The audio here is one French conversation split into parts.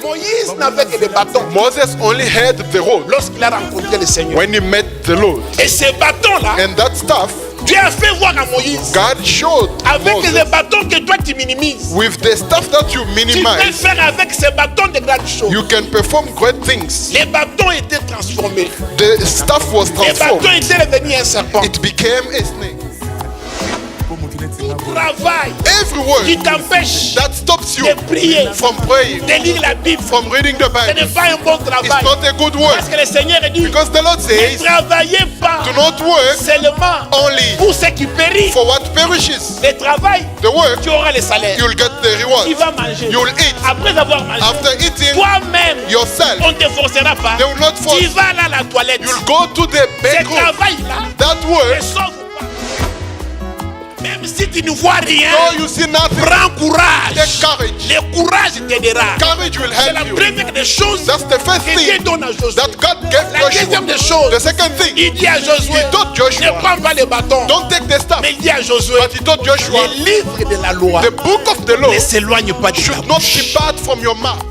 Moïse n'avait que des bâtons. Moses only had the rod Lorsqu'il a rencontré le Seigneur. when he met the Lord. Et ces bâtons-là, And that staff, Dieu a fait voir à Moïse. God showed Avec Moses les bâtons que toi tu minimises. with the stuff that you Tu peux minimize, faire avec ces bâtons de grandes choses. you can perform great things. Les bâtons étaient transformés. The stuff was Les bâtons transformed. étaient devenus un serpent. It became a snake. Tout travail Every word qui t'empêche that stops you de prier, from praying, de lire la Bible, from reading the ce n'est Bible, pas un bon it's travail. not a good word. Parce que le Seigneur dit, Because the Lord ne says, travaillez pas do not work seulement only pour ce qui périt. for what perishes. Le travail, The work, tu auras le salaire. you'll get the Tu reward. vas manger. You'll eat. Après avoir mangé, After eating toi-même, yourself, on ne te forcera pas. they will not force. Tu vas là à la toilette. You'll go to the Ce bedroom. travail-là That ne work, sauve pas. Même si tu ne vois rien, so you see nothing. prends courage. Take courage. Le courage t'aidera. Courage will C'est la help you. première des choses That's the first que Dieu thing donne à Josué. that God gave La deuxième des Joshua. choses, The second thing, il dit à Josué, he told ne Joshua, prends pas les bâtons. don't take the staff. Mais il dit à Josué, But he told Joshua, les livres de la loi the book of the law ne s'éloignent pas de ta should not bouche. depart from your mouth.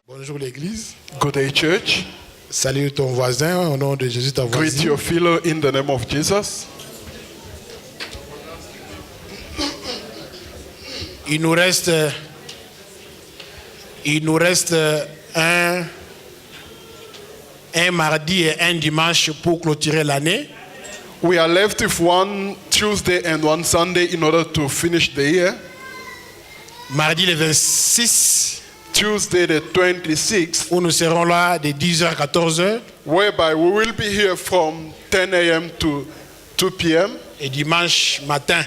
Bonjour l'église. Good day, church. Salut ton voisin au nom de Jésus ta Greet voisine. your fellow in the name of Jesus. Il nous reste un mardi et un dimanche pour clôturer l'année. We are left with one Tuesday and one Sunday in order to finish the year. Mardi le 26, Tuesday the 26th, où nous serons là de 10h à 14h. whereby we will be here from 10 a.m. to 2 p.m. Et dimanche matin,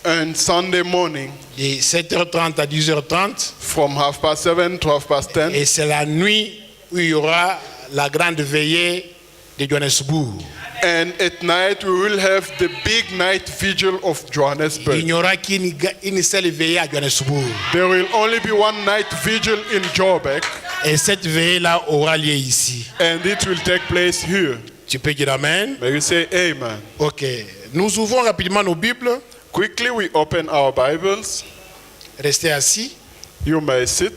and Sunday morning de 7h30 à 10h30. from 7:30 to 10:30. Et c'est la nuit où il y aura la grande veillée de Johannesburg. And at night we will have the big night vigil of Il Johannesburg. n'y aura qu'une seule veillée à Johannesburg. There will only be one night vigil in Joburg, Et cette veillée-là aura lieu ici. and it will take place here. Tu peux dire Amen? May you say amen. Ok. Nous ouvrons rapidement nos Bibles. Quickly we open our Bibles. Restez assis. You may sit.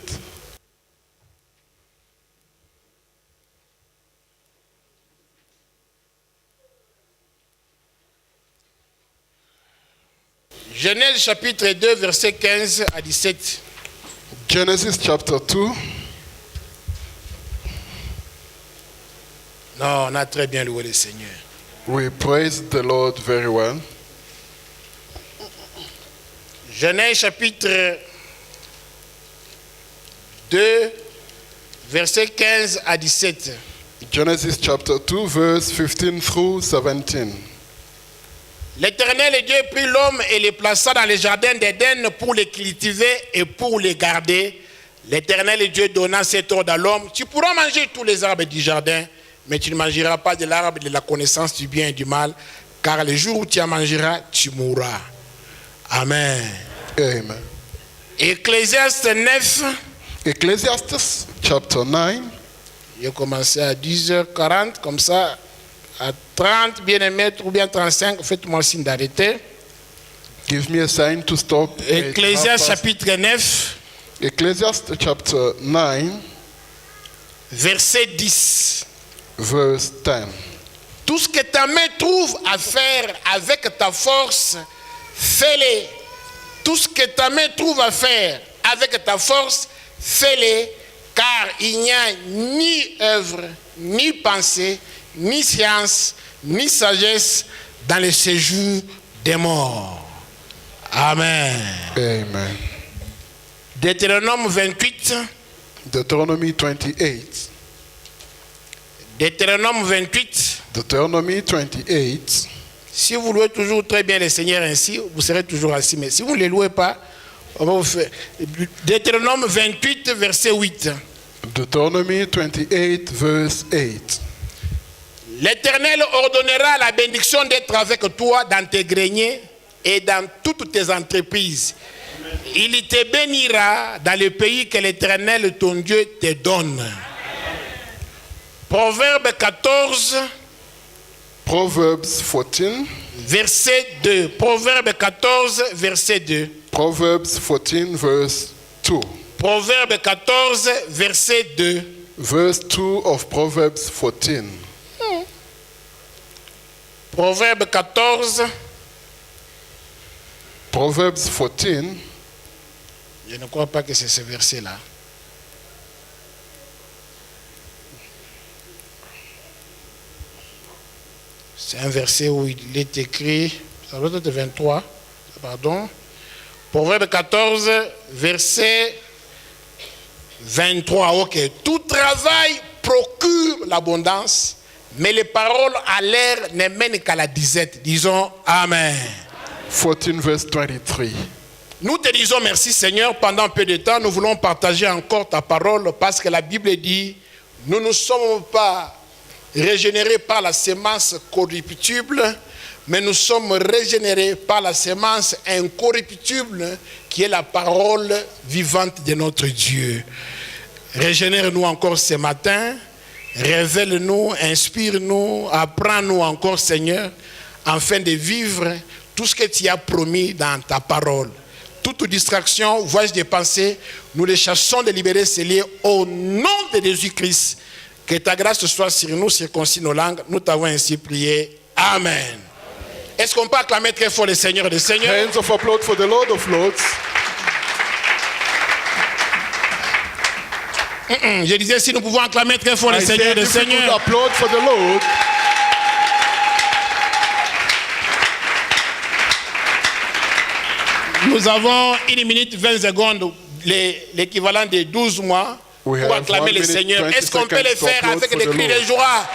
Genèse chapitre 2, versets 15 à 17. Genesis chapter 2. Non, on a très bien loué le Seigneur. We praise the Lord very well. Genèse chapitre 2, versets 15 à 17. Genesis chapter 2, verse 15 through 17. L'Éternel Dieu prit l'homme et le plaça dans le jardin d'Éden pour le cultiver et pour le garder. L'Éternel Dieu donna cet ordre à l'homme: tu pourras manger tous les arbres du jardin, mais tu ne mangeras pas de l'arbre de la connaissance du bien et du mal, car le jour où tu en mangeras, tu mourras. Amen. Amen. Ecclésiaste 9. Ecclesiastes chapter 9. J'ai commencé à 10h40, comme ça, à 30, bien aimé, ou bien 35, faites-moi signe d'arrêter. Give me a sign to stop. Ecclésiaste chapitre 9, Ecclesiastes chapter 9, verset 10. verse 10. Tout ce que ta main trouve à faire avec ta force, fais-le. Tout ce que ta main trouve à faire avec ta force, fais-le, car il n'y a ni œuvre, ni pensée, ni science, ni sagesse dans le séjour des morts. Amen. Amen. Deutéronome 28. Deuteronomy 28. Deutéronome 28. Deuteronomy 28. Si vous louez toujours très bien le Seigneur ainsi, vous serez toujours assis. Mais si vous ne le louez pas, on va vous faire. Deutéronome 28, verset 8. Deuteronomy 28, verse 8. L'Éternel ordonnera la bénédiction d'être avec toi dans tes greniers et dans toutes tes entreprises. Il te bénira dans le pays que l'Éternel, ton Dieu, te donne. Proverbe 14. Proverbs 14. verset 2. Proverbe 14, verset 2. Proverbs 14, verse 2. Proverbe 14, verset 2. Verse 2 of Proverbs 14. Proverbe 14. Proverbs 14. Je ne crois pas que c'est ce verset-là. C'est un verset où il est écrit, ça doit être 23, pardon. Proverbe 14, verset 23. Ok. Tout travail procure l'abondance, mais les paroles à l'air ne mènent qu'à la disette. Disons Amen. 14, verse 23. Nous te disons merci Seigneur, pendant peu de temps, nous voulons partager encore ta parole parce que la Bible dit, nous ne sommes pas régénérés par la sémence corruptible, mais nous sommes régénérés par la sémence incorruptible qui est la parole vivante de notre Dieu. Régénère-nous encore ce matin, révèle-nous, inspire-nous, apprends-nous encore Seigneur, afin de vivre tout ce que tu as promis dans ta parole. Toute distraction, voyage de pensée, nous les chassons de libérer ces liens au nom de Jésus-Christ. Que ta grâce soit sur nous, circoncis nos langues. Nous t'avons ainsi prié. Amen. Est-ce qu'on peut acclamer très fort le Seigneur des Seigneurs? Hands of applause for the Lord of Lords. Je disais, si nous pouvons acclamer très fort le I Seigneur said des if we could Seigneurs. applaud for the Lord. Nous avons 1 minute 20 secondes, l'équivalent de 12 mois, We pour have acclamer 1 le minute, Seigneur. 20 Est-ce qu'on peut le seconds to faire applaud avec for des the cris Lord. de joie?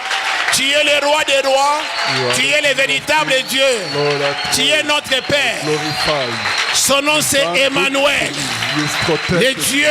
Tu es le roi des rois, tu es le véritable Dieu, Lord, I tu es notre Père. glorify you. Son nom c'est Emmanuel, You've le protected me. Dieu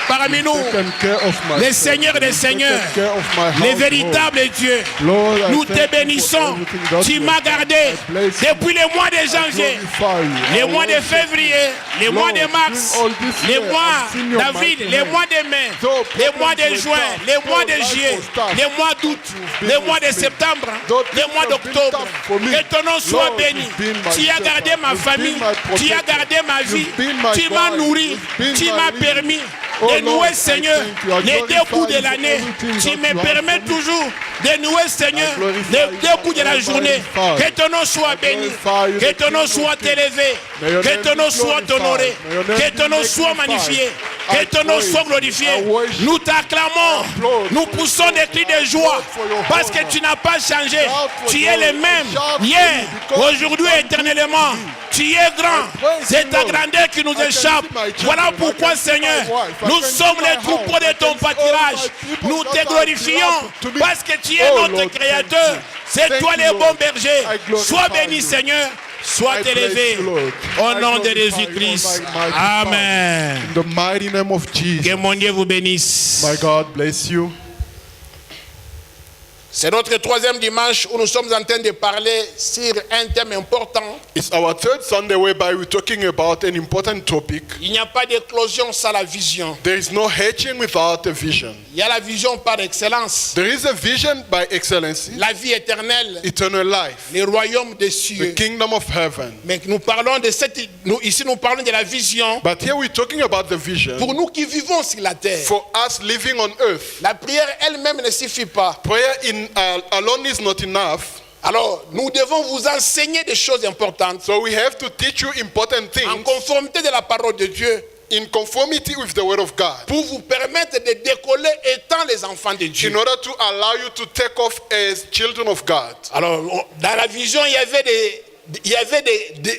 parmi nous, Taken care of my le Seigneur des Seigneurs, taken care of my le household. véritable Dieu. Lord, I Nous thank te you for bénissons, everything that tu you m'as have done. gardé I bless you. depuis le mois de janvier, Glorify you. les I mois de worship février, les Lord, mois de mars, during all this les year, mois I've seen your d'avril, mighty les hand. mois de mai, Though les mois de problems juin, were tough, les mois though de life juillet, was tough, les mois d'août, you've been les mois de with me. septembre, Though les things mois have been d'octobre. tough for me, Que ton nom soit Lord, béni. you've been my Tu as gardé shepherd, ma you've famille, been my tu as protector, gardé ma vie, you've been my tu m'as guide, nourri, you've been tu my m'as leader. permis Oh de Lord, nouer, I Seigneur, thank you. I les deux coups de glorify you l'année. for everything Tu that me you have permets for me. toujours de nouer, Seigneur, I glorify les you. deux coups de la I journée. glorify Que you. ton nom soit I béni, glorify you, que the ton nom King of soit Kings. élevé, May your que name ton be nom soit glorified. honoré, May your name que be ton nom soit magnified. magnifié, I que ton nom praise soit you. glorifié. I worship Nous t'acclamons, applaud nous for poussons your des cris de glory. joie I for your parce que honor. tu n'as pas changé. Shout for Tu es glory. le même Shout for hier, you because aujourd'hui you et have done éternellement. good to me. Tu es grand, praise c'est you, ta Lord. grandeur qui nous I can échappe. see my children. Voilà I pourquoi, can see Seigneur, my wife. I nous can see sommes my les house. troupeaux I de ton can see all pâturage. my people Nous that te are glorifions belong to me. parce que tu es Oh, notre Lord, Créateur. thank you. C'est Thank toi you, le Lord. bon berger. I glorify Sois béni, you. Seigneur. Sois I bless élevé. you, Lord. Au I nom de glorify you, Jésus-Christ. Almighty Amen. In the mighty name of Jesus. Que mon Dieu vous bénisse. My God bless you. C'est notre troisième dimanche où nous sommes en train de parler sur un thème important. It's our third Sunday whereby we're talking about an important topic. Il n'y a pas d'éclosion sans la vision. There is no hatching without a vision. Il y a la vision par excellence. There is a vision by excellency, La vie éternelle, eternal life, le royaume des the cieux. kingdom of heaven. Mais nous parlons de cette, ici nous parlons de la vision But here we're talking about the vision pour nous qui vivons sur la terre. for us living on earth. La prière elle-même ne suffit pas. Prayer alone is not enough. Alors nous devons vous enseigner des choses importantes So we have to teach you important en things conformité de la parole de Dieu in conformity with the word of God, pour vous permettre de décoller étant les enfants de Dieu. in order to allow you to take off as children of God. Alors dans la vision il y avait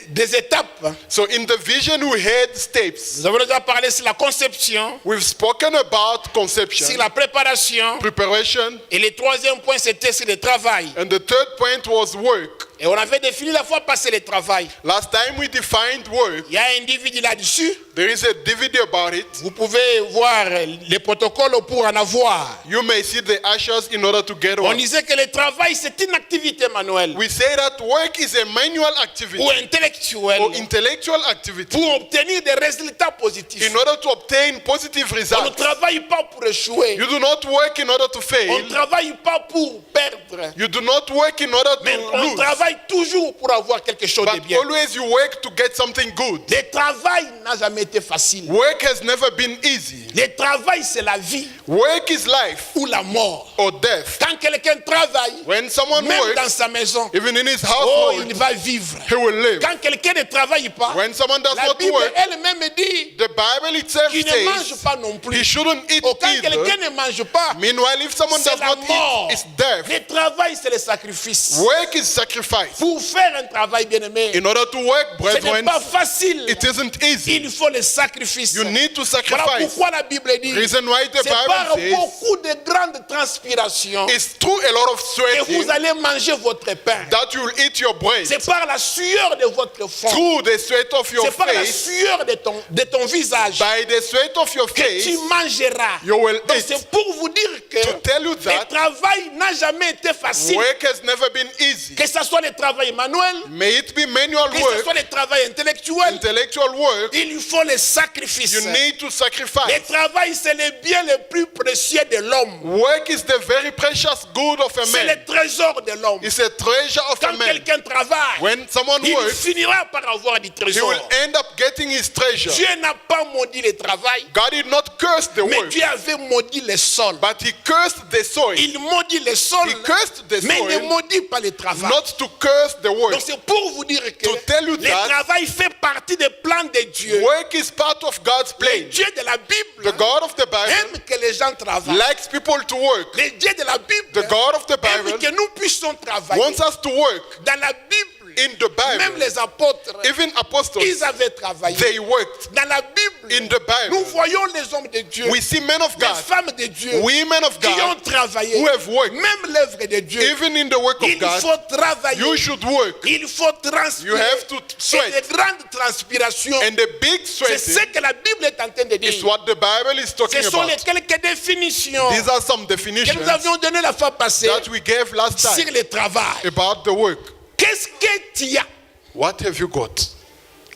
des étapes. So in the vision we had steps. Nous avons déjà parlé sur la conception, We've spoken about conception, sur la préparation. preparation, Et le troisième point, c'était sur le travail. and the third point was work. Et on avait défini la fois passée le travail. Last time we defined work. Il y a un DVD là-dessus. There is a DVD about it. Vous pouvez voir les protocoles pour en avoir. You may see the ushers in order to get On one. disait que le travail, c'est une activité manuelle We say that work is a manual activity ou intellectuelle or intellectual activity pour obtenir des résultats positifs. in order to obtain positive On ne results. travaille pas pour échouer. You do not work in order to On ne fail. travaille pas pour perdre. You do not work in order Mais to on lose. travaille toujours pour avoir quelque chose de But bien. always you work to get something good. Le travail n'a jamais été facile. Work has never been easy. Le travail, c'est la vie Work is life ou la mort. or death. Quand quelqu'un travaille, When someone même dans works, sa maison, even in his oh, il household, va vivre. he will live. Quand quelqu'un ne travaille pas, When someone does la not Bible work, elle-même dit the Bible itself qu'il ne mange says pas non he plus. shouldn't eat Oh, quand quelqu'un either. ne mange pas, Meanwhile, if someone c'est does la not mort. eat, it's death. Le travail, c'est le sacrifice. Work is sacrifice. Pour faire un travail bien aimé, In order to work, ce n'est brethren, pas facile. it isn't easy. Il faut le sacrifice. You need to Voilà sacrifice. pourquoi la Bible dit, Reason why the c'est par Bible says beaucoup de grandes transpirations it's through a lot of que vous sweating allez manger votre pain. that you'll eat your bread. C'est par la sueur de votre front. Through the sweat of your C'est par la face, sueur de ton visage by the sweat of your que tu face, mangeras. you will Donc eat. c'est pour vous dire que To tell you le that travail n'a jamais été facile. work has never been easy. Que ce soit le travail manuel, May it be manual que ce work, soit le travail intellectuel, intellectual work, il faut le sacrifice. you need to Le sacrifice. travail, c'est le bien le plus précieux de l'homme. Work is the very precious good of a C'est man. le trésor de l'homme. It's a treasure of a Quand man. quelqu'un travaille, When someone il works, finira par avoir du he trésor. will end up getting his treasure. Dieu n'a pas maudit le travail, God did not curse the mais work, Dieu avait maudit le sol. but he cursed the soil. Il maudit le sol, He cursed the mais ne soil, maudit pas le travail. not to curse the work. Donc c'est pour vous dire que To tell you le that travail fait partie des plans de Dieu. Work is part of God's Le plan. Dieu de la Bible The God of the Bible aime que les gens travaillent. likes people to work. Le Dieu de la Bible The God of the aime Bible que nous puissions travailler. wants us to work. Dans la Bible, In the même Bible, les apôtres, even apostles, ils avaient travaillé. they worked. Dans la Bible, In the Bible, nous voyons les hommes de Dieu, we see men of les God, femmes de Dieu women of qui ont God travaillé. who have worked. Même l'œuvre de Dieu, Even in the work of il God, faut travailler. you should work. Il faut transpirer. You have to Et sweat. de grandes transpirations. And the big C'est ce sweating que la Bible est en train de is dire. what the Bible is talking Ce sont les about. quelques définitions These are some que definitions nous avions données la fois passée that we gave last sur time le travail. about the work. Qu'est-ce que tu as? What have you got?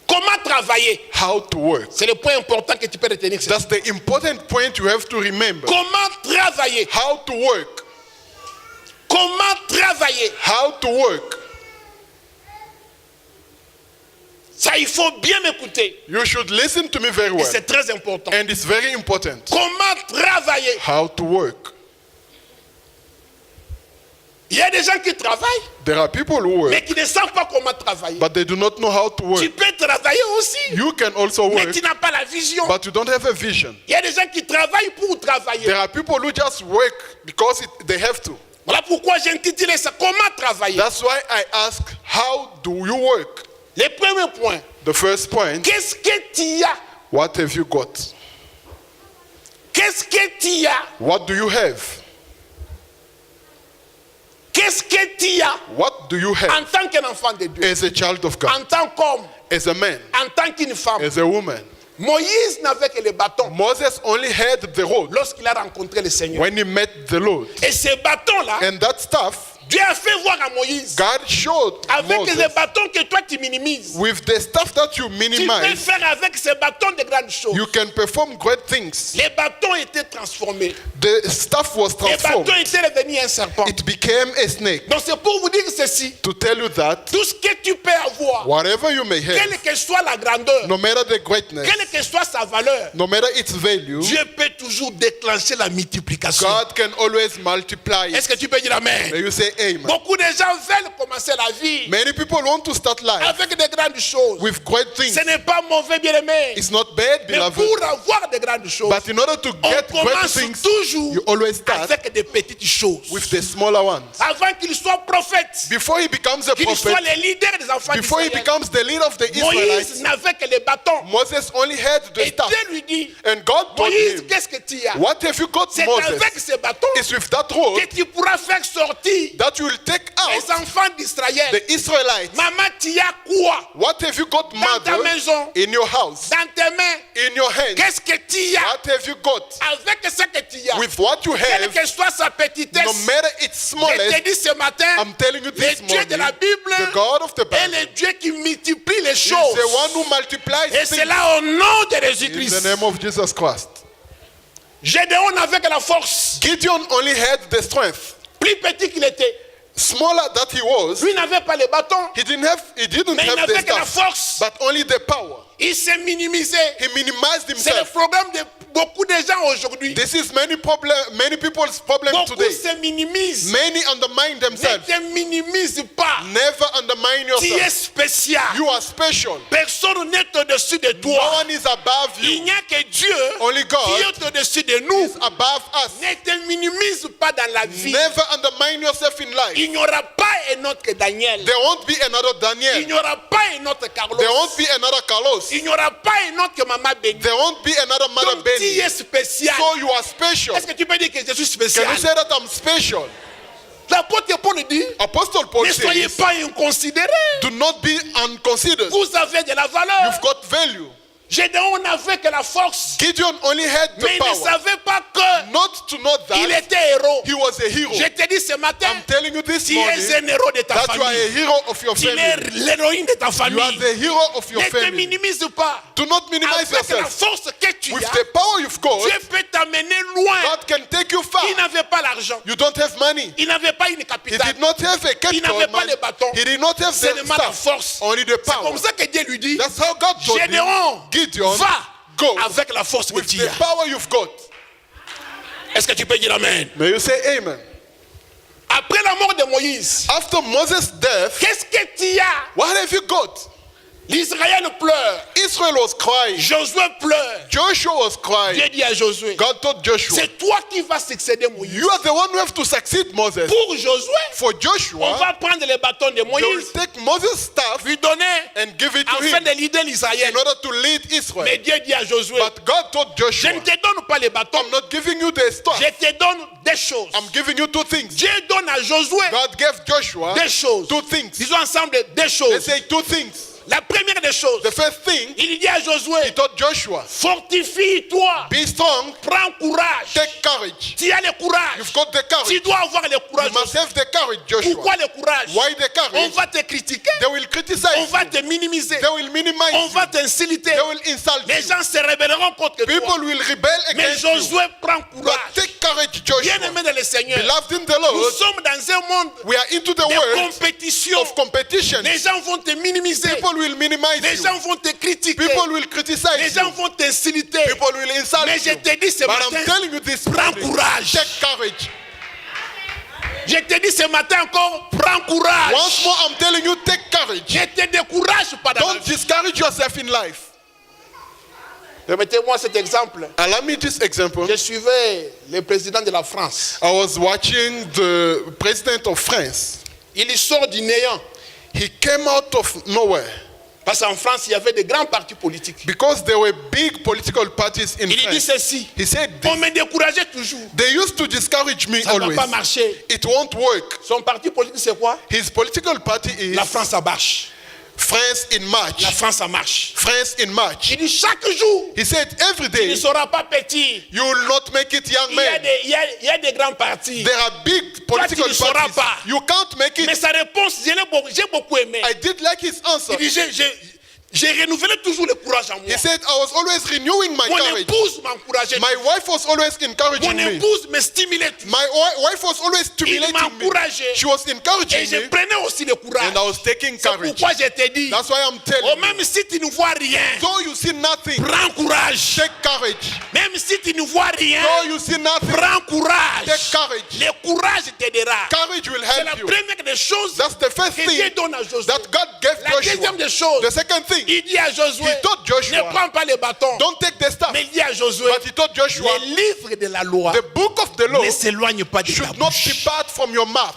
Comment travailler? How to work. C'est le point important que tu peux retenir. That's the important point you have to remember. Comment travailler? How to work. Comment travailler? How to work. Ça, il faut bien m'écouter. You should listen to me very Et well. c'est très important. And it's very important. Comment travailler? How to work. Il y a des gens qui travaillent, There are people who mais work, qui ne savent pas comment travailler. but they do not know how to Tu work. peux travailler aussi, You can also mais work, tu n'as pas la vision. but you don't have a vision. Il y a des gens qui travaillent pour travailler. There are people who just work because they have to. Voilà pourquoi j'ai intitulé ça comment travailler. That's why I ask, how do you work? Le premier point, The first point, qu'est-ce que tu as? what have you got? Qu'est-ce que tu as? What do you have? Qu'est-ce que tu as What do you have en tant qu'enfant de Dieu? as a child of God, En tant qu'homme, as a man, en tant qu'une femme. as a woman? Moïse n'avait que le bâton Moses only had the rod lorsqu'il a rencontré le Seigneur. when he met the Lord. Et ce bâton-là, And that stuff, Dieu a fait voir à Moïse God showed avec Moses les bâtons que toi tu minimises. with the stuff that you Tu peux minimize, faire avec ces bâtons de grandes choses. you can perform great things. Les bâtons étaient transformés. The stuff was Les transformed. bâtons étaient devenus un serpent. It became a snake. Donc c'est pour vous dire ceci. To tell you that Tout ce que tu peux avoir, whatever you may have, quelle que soit la grandeur, no matter the greatness, quelle que soit sa valeur, no matter its value, Dieu peut toujours déclencher la multiplication. God can always multiply Est-ce it. que tu peux dire amen? May you say amen. Beaucoup de gens veulent commencer la vie Many people want to start life avec de grandes choses. with great things. Ce n'est pas mauvais, bien aimé. It's not bad, Mais beloved. pour avoir de grandes choses, But in order to on get great commence things, toujours you always start avec des petites choses. with the smaller ones. Avant qu'il soit prophète, Before he becomes a qu'il soit prophet, le leader des enfants before he d'Israël, becomes the leader of the Moïse Israelites, n'avait que les bâtons. Moses only had the Et staff. Dieu lui dit, And God told Moïse, him, qu'est-ce que tu as? what have you got, C'est Moses? avec ces bâtons It's with that road que tu pourras faire sortir that that you will take les out enfants d'Israël. the Israelites. Maman, tu as quoi What have you got, dans ta mother, maison, in your house, dans tes mains? in your hands? Qu'est-ce que tu as What have you got? avec ce que tu as? With what you Quelle have, que soit sa petitesse, no matter its je te smallest, dis ce matin, I'm telling you le this Dieu morning, de la Bible the God of the est Bible le Dieu qui multiplie les is choses. the one who multiplies Et things c'est là au nom de in the Jésus-Christ. name of Jesus Christ. Gédéon avec la force, Gideon only had the strength. plus petit qu'il était. Smaller that he was, Lui n'avait pas les bâtons, he didn't have mais il the n'avait que la staff, force. but only the power. Il s'est minimisé. He minimized C'est le himself. problème de beaucoup de gens aujourd'hui. This is many people's problem Beaucoup today. se minimisent. Many undermine Ne themselves. te minimise pas. Never undermine Tu es yourself. spécial. You are special. Personne n'est au-dessus de No toi. one is above Il you. n'y a que Dieu Only qui God est au-dessus de nous. is above us. Ne te minimise pas dans la vie. Never undermine yourself in life. Il n'y aura pas un autre Daniel. There won't be another Il Daniel. n'y aura pas un autre Carlos. There won't be another Carlos. Il n'y aura pas un autre Maman Béni. There won't be another Mother Donc tu Benny. es spécial. So you are special. Est-ce que tu peux dire que je suis Can spécial? you say that I'm special? L'apôtre Paul dit, Apostle Paul ne soyez says, pas inconsidérés. do not be unconsidered. Vous avez de la valeur. You've got value. Gédéon n'avait que la force, Gideon only had the mais il ne power. savait pas que Not to know il that était héros. he was a hero. Je te dis ce matin, I'm telling you this tu morning es un héros de ta that you are a famille. hero of your Tu es family. l'héroïne de ta You are famille. the hero of your Ne te family. minimise pas. Do not minimize Avec la yourself. force que tu With as, the power you've got, Dieu peut t'amener loin. God can take you far. Il n'avait pas l'argent. You don't have money. Il n'avait pas une He capitale. did not have a Il n'avait capital. pas les bâtons. He did not have the Seulement la stuff. force. Only the C'est power. comme ça que Dieu lui dit, That's how God told him, Gédéon, Gideon, va go avec la force que with tu the as. power you've got. Est-ce que tu peux dire Amen? May you say amen. Après la mort de Moïse, After Moses' death, qu'est-ce que tu as? what have you got? L'Israël pleure. Israel was crying. Josué pleure. Joshua was crying. Dieu dit à Josué, God told Joshua, c'est toi qui vas succéder Moïse. you are the one who have to succeed Moses. Pour Josué, For on Joshua, va prendre les bâtons de they will Moïse, take Moses' staff lui donner and give it to afin him de leader l'Israël. in order to lead Israel. Mais Dieu dit à Josué, But God told je Joshua, ne te donne pas les bâtons, I'm not giving you the stuff. je te donne des choses. I'm giving you two things. Dieu donne à Josué God gave Joshua des choses. two things. Disons ensemble des Let's choses. say two things. La première des choses, The first thing, il dit à he Josué, told Joshua, fortifie-toi, be strong, prends courage. take courage. Tu as le courage. You've got the Tu courage. dois avoir le You courage. must have the courage, Joshua. Pourquoi le courage? Why the On courage? va te critiquer, They will on criticize va you. te minimiser, They will minimize on you. va t'insulter. They will insult Les you. gens se rébelleront contre toi. People will rebel Mais against you. Josué prend But courage. take courage, Joshua. Bien-aimé dans le Seigneur, Beloved in the nous Lord, sommes dans un monde we are into the de world compétition. of competition. Les gens vont te minimiser. People will minimize Les you. gens vont te critiquer. People will Les criticize gens you. vont t'insulter. People will insult Mais je you. te dis ce But I'm matin, telling you this prends morning, courage. take courage. Je te dis ce matin encore, prends courage. Once more, I'm telling you, take courage. Ne te décourage pas dans la Don't vie. discourage yourself in life. Permettez-moi cet exemple. Allow me this example. Je suivais le président de la France. I was watching the president of France. Il sort du néant. He came out of nowhere Parce qu'en France, il y avait des grands partis politiques. because there were big political parties in Il dit France. ceci. He said On this. me décourageait toujours. They used to discourage me Ça ne va always. pas marcher. It won't work. Son parti politique, c'est quoi? His political party is La France, ça marche. France in March. La France, ça marche. France in March. Il dit chaque jour, He said every il ne day sera pas petit. you will not make it, young Il y a man. il y a des grands partis. There are big political tu ne sauras parties. pas. You can't make Mais it. sa réponse, j'ai beaucoup aimé. I did like his answer. Il dit, j'ai renouvelé toujours le courage en moi. He said I was always renewing my Mon courage. épouse m'encourageait. My wife was always encouraging Mon me. épouse me stimulait. My wife was always stimulating me. m'encourageait. She was Et encouraging je me, prenais aussi le courage. and I was taking C'est courage. pourquoi je te dis, That's why I'm telling oh, you. même si tu ne vois rien, Though you see nothing, prends courage. take courage. Même si tu ne vois rien, Though you see nothing, prends courage. take courage. Le courage t'aidera. Courage will C'est la help you. première des choses That's the first que Dieu thing donne à Josué. that God gave La deuxième Joshua. des choses, The second thing, il dit à Josué, he told Joshua, ne prends pas les bâtons. don't take the staff. Mais il dit à Josué, But he told Joshua, les livres de la loi the book of the law ne s'éloignent pas de ta should not bouche. depart from your mouth.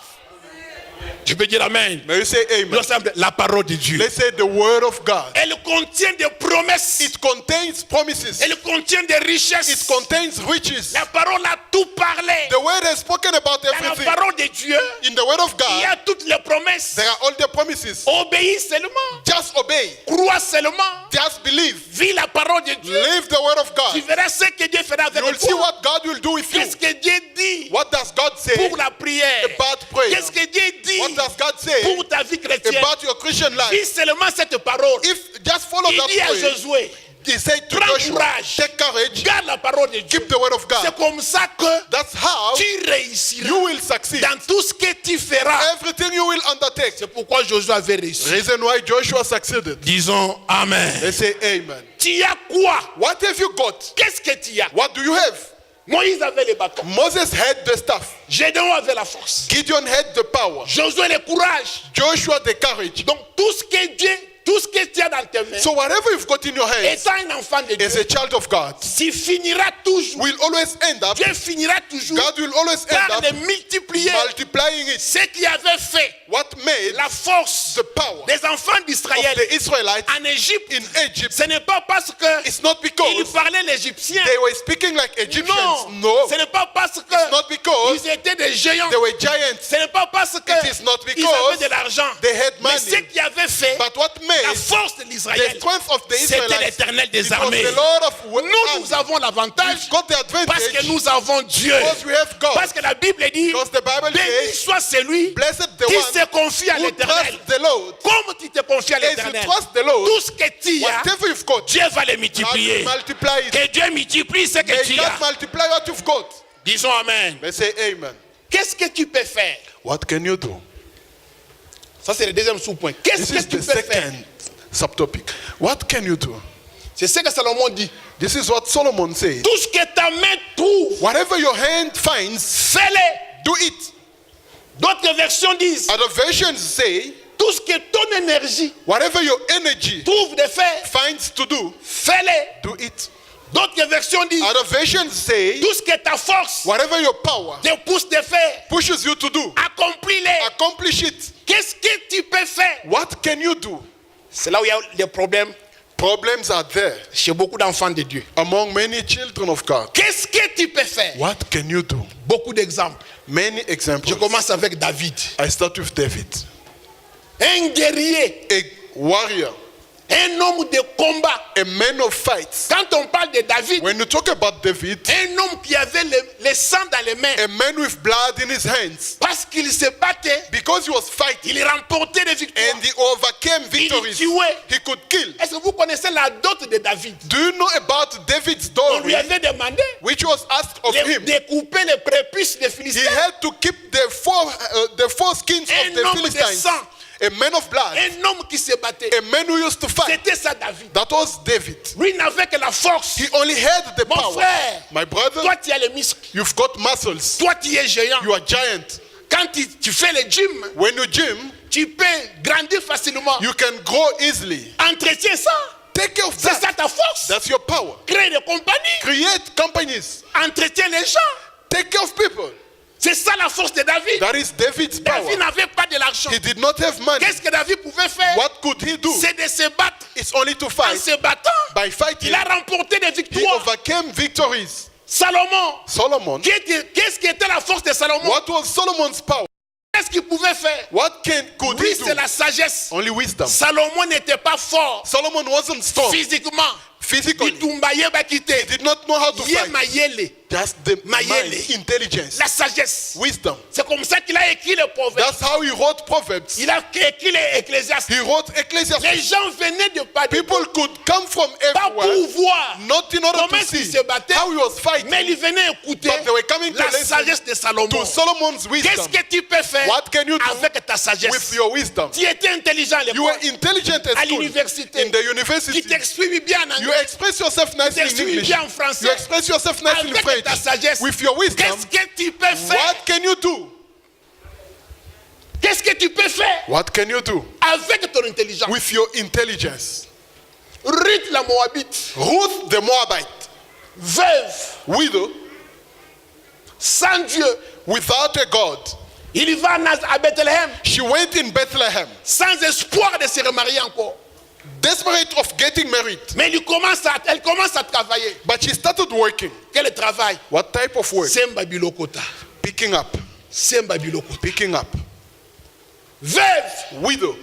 Tu peux dire amen. May you say amen? La parole de Dieu. Let's say the word of God. Elle contient des promesses. It contains promises. Elle contient des richesses. It contains riches. La parole a tout parlé. The word has spoken about Dans la everything. parole de Dieu, In the word of il y a God, toutes les promesses. there are all the promises. Obéis seulement. Just obey. Crois seulement. Just believe. Vis la parole de Dieu. Live the word of Tu God. verras ce que Dieu fera avec You will see toi. what God will do with you. Qu'est-ce que Dieu dit What does God say pour la prière? about prayer? Qu'est-ce que Dieu dit What does God say pour ta vie chrétienne? about your Christian life? Vis seulement cette parole. If just follow Il that dit à prayer, Josué, he said to prends Joshua, courage. take courage, Garde la parole de Dieu. keep the word of C'est God. comme ça que That's how tu réussiras you will succeed. dans tout ce que tu feras. Everything you will undertake. C'est pourquoi Josué avait réussi. Reason why Joshua succeeded. Disons Amen. They say amen. Tu as quoi? What have you got? Qu'est-ce que tu as? What do you have? Moïse avait les bâtons. Moses had the staff. Gédéon avait la force. Gideon had the power. Josué le courage. Joshua the courage. Donc tout ce que Dieu, tout ce que tu as dans tes mains, So whatever you've got in your hands étant un enfant de as Dieu, a child of God tu finiras toujours. will always end up, Dieu finira toujours God will always end par up de multiplier multiplying it. ce qui avait fait What made la force the power des enfants of d'Israël the Israelites en Égypte. in Egypt, Ce n'est pas parce que it's not ils because parlaient l'égyptien. they were speaking like Egyptians. Non, No, ce n'est pas parce it's not que because ils étaient des géants. they were giants. Ce n'est pas parce It is que not ils because avaient de l'argent. they had Mais money. ce qui avait fait But what la made force de the l'Israël, strength of the c'était Israelites, l'Éternel des it was armées. the Lord of Nous avons armies. l'avantage We've got the parce que advantage nous avons Dieu. because we have God. Parce que la Bible dit, Because the Bible béni says, soit celui blessed the qui one se confie à who l'Éternel. trusts the Lord. Comme tu te confies à As you l'Éternel, trust the Lord, tout ce que tu as, whatever you've got, Dieu va le God multiplier. will multiply it. Que Dieu multiplie ce que May tu God as. multiply what you've got. Disons Amen. They say amen. Qu'est-ce que tu peux faire? What can you do? Ça, c'est le deuxième sous-point. Qu'est-ce This que is tu the peux faire? second subtopic. What can you do? C'est ce que Salomon dit. This is what Solomon said. Tout ce que ta main trouve, Whatever your hand finds, fais-le. do it. D'autres versions disent, Other versions say, tout ce que ton énergie whatever your energy trouve de faire, finds to do, fais-le. do it. D'autres versions disent, Other versions say, tout ce que ta force whatever your power te pousse de faire, pushes you to do, accomplis-le. accomplish it. Qu'est-ce que tu peux faire? What can you do? C'est là où il y a des problèmes Problems are there chez beaucoup d'enfants de Dieu. among many children of God. Qu'est-ce que tu peux faire? What can you do? Beaucoup d'exemples. Many Je examples. commence avec David. I start with David, Un guerrier, a warrior, un homme de combat. a man of fights. Quand on parle de David, When you talk about David, un homme qui avait le sang dans les mains, a man with blood in his hands, parce qu'il se battait, because he was fighting il remportait des victoires. and he overcame victories, tuait. he could kill. Est-ce que vous connaissez la dot de David? Do you know about David's On lui story, avait demandé which was asked of de him? découper les prépuces des He Philistins. had to keep the four skins Un of the homme de Philistines. sang. A man of blood, Un homme qui se battait. a man who used to fight. C'était ça David. That was David. Lui n'avait que la force. He only had the Mon power. frère, My brother, toi tu as les muscles. you've got muscles. Toi tu es géant. You are giant. Quand tu fais le gym, When you gym, tu peux grandir facilement. you can grow easily. Entretiens ça. Take care of C'est that. ça ta force. That's your power. Crée des compagnies. Create companies. Entretiens les gens. Take care of people. C'est ça la force de David. That is David's power. David n'avait pas de l'argent. He did not have money. Qu'est-ce que David pouvait faire? What could he do? C'est de se battre. It's only to En fight. se battant, By fighting, il a remporté des he victoires. overcame victories. Salomon, Solomon, qu'est-ce qui était la force de Salomon? what was Solomon's power? Qu'est-ce qu'il pouvait faire? What could Lui, he c'est do? la sagesse. Only wisdom. Salomon n'était pas fort Solomon wasn't strong physiquement. physically. Itumbaye bakite. He did not know how to Yé fight. mayele. Just the Mayele. mind, intelligence, La sagesse. wisdom. C'est comme ça qu'il a écrit le proverbe. That's how he wrote Proverbs. Il a écrit l'Ecclésiaste. He wrote Ecclesiastes. Les gens venaient de partout. People could come from Pas pour everywhere, voir not in order comment to est-ce qu'il see se battait, how he was fighting, mais ils venaient écouter but they were coming to la listen sagesse de Salomon. to Solomon's wisdom. Qu'est-ce que tu peux faire What can you do avec ta sagesse? with your wisdom? Tu étais intelligent à You were l'époque, intelligent à at school, l'université. in the Tu university. t'exprimes bien en You anglais. express yourself nicely in t'exprimes English. bien en français. You express yourself nicely in Avec ta French. sagesse. With your wisdom, Qu'est-ce que tu peux faire? what can you do? Qu'est-ce que tu peux faire What can you do avec ton intelligence? with your intelligence? Ruth la Moabite, Ruth the Moabite, veuve, widow, sans Dieu, without a God, Il va à Bethléem She went in Bethlehem, sans espoir de se remarier encore. desperate of getting married. Mais elle commence à travailler. But she started working. Quel travail? What type of work? Semba bilokota. Picking up. Semba bilokota. Picking up. Veuve. Widow.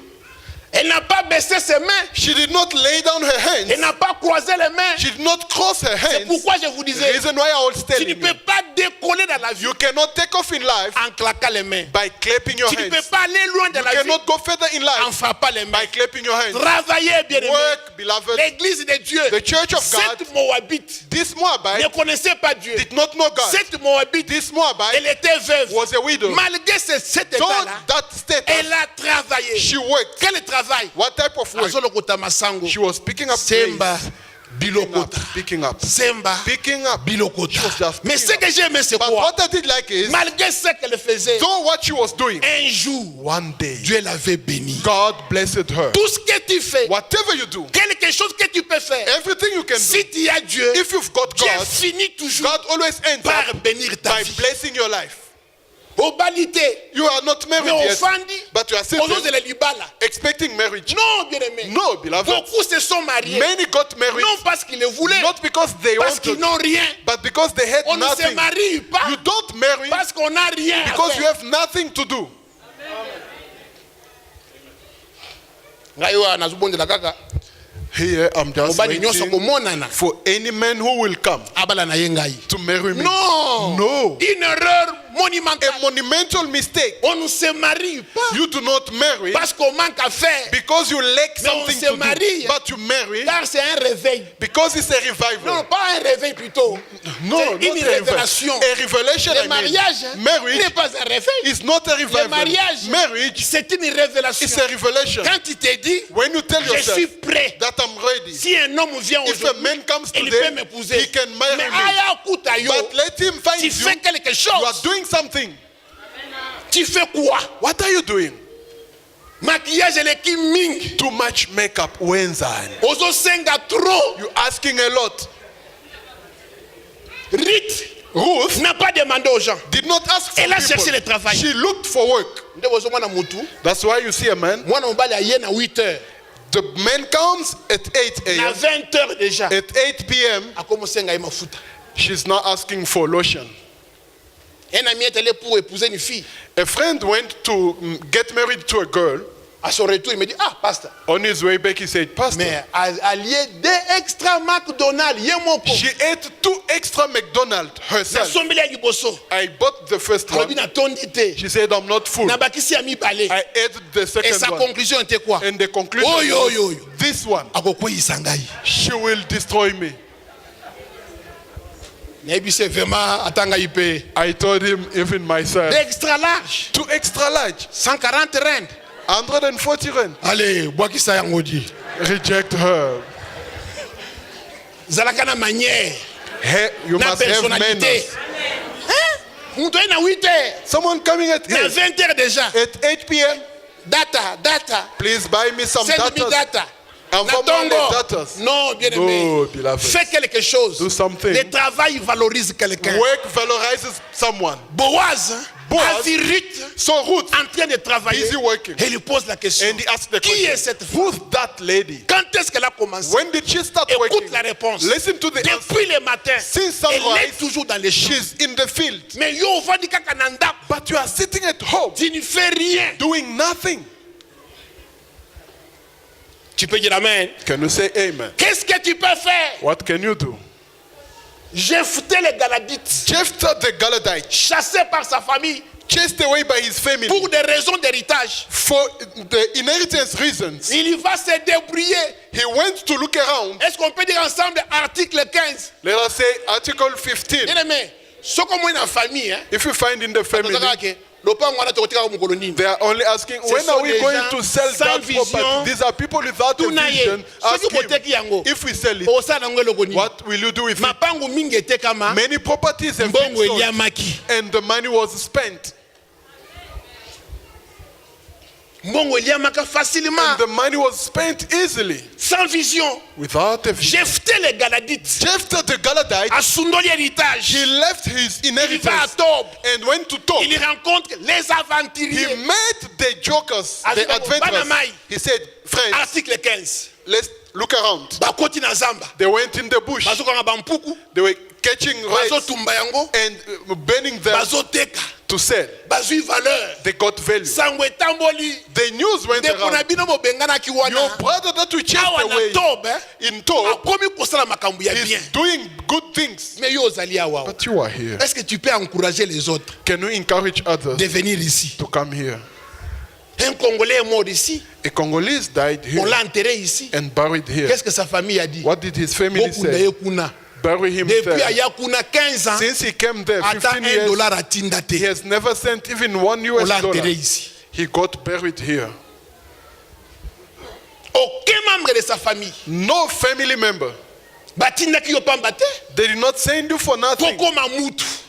Elle n'a pas baissé ses mains. She did not lay down her Elle hands. n'a pas croisé les mains. She did not cross her C'est hands. pourquoi je vous The disais, reason why I was tu ne telling peux you, pas décoller dans la vie you cannot take off in life en claquant les mains. by clapping your Tu ne peux hands. pas aller loin dans You la vie cannot go further in en life frappant les mains. by clapping your hands. Travaillez, bien aimé. Work, beloved. L'église de Dieu, The church of God, cette Moabite, this ne Moabite connaissait pas Dieu. did not know God. Cette Moabite, This Moabite elle était veuve. was a widow. Malgré cet So état-là, that status, elle a travaillé. she worked. Quel travail? What type of work? Azolokota masango. She was picking up Semba praise. bilokota. Picking up. Semba Picking up. bilokota. She was just Mais picking ce up. que j'ai aimé, c'est But quoi? what I did like is, Malgré ce qu'elle faisait, though what she was doing, un jour, one day, Dieu l'avait bénie. God blessed her. Tout ce que tu fais, Whatever you do, quelque chose que tu peux faire, everything you can do, si tu as Dieu, if you've got Dieu God, finit toujours God always ends par up bénir ta by vie. blessing your life. Obalité, You are not married mais yet, offandi, but you are aux autres sitting les libala. expecting marriage. Non, bien aimé. No, beloved. Beaucoup se sont mariés. Many got married Non parce qu'ils le voulaient, not because they parce qu'ils wanted, n'ont rien. but because they had On ne se nothing. marie pas You don't marry parce qu'on n'a rien. à because faire. you have nothing to do. Ngai wa nazobondela kaka. Here I'm just Mobali nyonso waiting komonana. for any man who will come Abala na ye ngai. to marry me. Non. No. Une erreur A monumentale. monumental mistake. On ne se marie pas You do not marry parce qu'on manque à faire. because you lack Mais on something se to marie, do, but you marry Car c'est un réveil. because it's a Non, revival. pas un réveil plutôt. No, C'est not une a révélation. revival. A revelation. Le I mean. mariage n'est Marriage pas un réveil. is not a Le revival. mariage, Marriage c'est une révélation. is a revelation. Quand tu te dis, When you tell je yourself suis prêt. that I'm ready, Si un homme vient if a aujourd'hui, man comes il today, peut m'épouser. he can marry Mais me. aya kuta yo, But let him find tu you. fais quelque You are chose. doing something. Tu fais quoi? What are you doing? Maquillage eleki mingi. Too much makeup. Wenzani? Ozo senga trop. You're asking a lot. Ruth Ruth n'a pas demandé aux gens. did not ask for Elle a people. cherché le travail. She looked for work. Nde bozo mwana mutu. That's why you see a man. Mwana mobali aye na 8 heures. The man comes at 8 Na a.m. 20 heures déjà. At 8 p.m., Akomosenga ye mafuta. she's not asking for lotion. Un ami est allé pour épouser une fille. A friend went to get married to a girl. À son retour, il me dit, ah, pasteur. On his way back, he said, Pastor, Mais allié deux extra McDonald's, yé moko. she ate 2 extra McDonald's Na herself. sombeli ya liboso. I bought the first one. Alobi na tondi te. She said, I'm not full. Na bakisi ya mibale. I ate the Et second sa one. conclusion était quoi? And the conclusion Oyo, was, oyo, oyo. this one, Akokweyisa ngai. she will destroy me. Nayebi se vraiment atanga ipe. I told him, even myself, Deux extra large. 2 extra large, 140 rand. 140 rand. Allez, bwakisa yango di. Reject her. Zalaka na manière. Hey, you Na must have personnalité. manners. Hein? Mutu aye na 8 heures. Someone coming at Na 8, 20 heures déjà. at 8 p.m., Data. please buy me some Send me datas. data. Na Envoie-moi les tongo. datas. Non, bien aimé. No, beloved. Fais quelque chose. Do something. Le travail valorise quelqu'un. Work valorizes someone. Boaz Boaz a vu Ruth So Ruth, en train de travailler. busy working. Et il lui pose la question. And he asked the Qui est question, cette femme? who's that lady? Quand est-ce qu'elle a commencé? When did she start Écoute working? la réponse. Listen to the answer. Depuis le matin, Since elle sunrise, est toujours dans les champs. She's in the field. Mais yo, on va dire qu'à Nanda, But you are sitting at home, tu ne fais rien. doing nothing. Tu peux dire amen. Can you say amen? Qu'est-ce que tu peux faire? What can you do? J'ai foutu les Galadites, Jephthah the Galadite, chassé par sa famille chased away by his family pour des raisons d'héritage. for the inheritance reasons. Il va se débrouiller. He went to look around. Est-ce qu'on peut dire ensemble article 15? Let us say Article 15. Bien aimé, ce qu'on a dans la famille, hein, If you find in the family, they are only asking, when are we going to sell that property? These are people without a vision. Ask him, if we sell it, what will you do with it? Many properties have been sold, and the money was spent. facilement. And the money was spent easily. Sans vision. Without a vision. Jephthé le Galadite. Jephthah the Galadite. He left his inheritance and went to Tob. Il rencontre les aventuriers. He met the jokers, the adventurers. He said, friends, article 15. Let's look around. They went in the bush. They were catching rats and burning them to sell. They got value. The news went around. Your brother that we chased away in Tob is doing good things. But you are here. Est-ce que tu peux encourager les autres? Can you encourage others de venir ici? To come here? Un Congolais est mort ici. A Congolese died here. On l'a enterré ici. And buried here. Qu'est-ce que sa famille a dit? What did his family say? Bury him there. Since he came there 15 years, he has never sent even $1. He got buried here. Aucun membre de sa famille. No family member. They did not send you for nothing.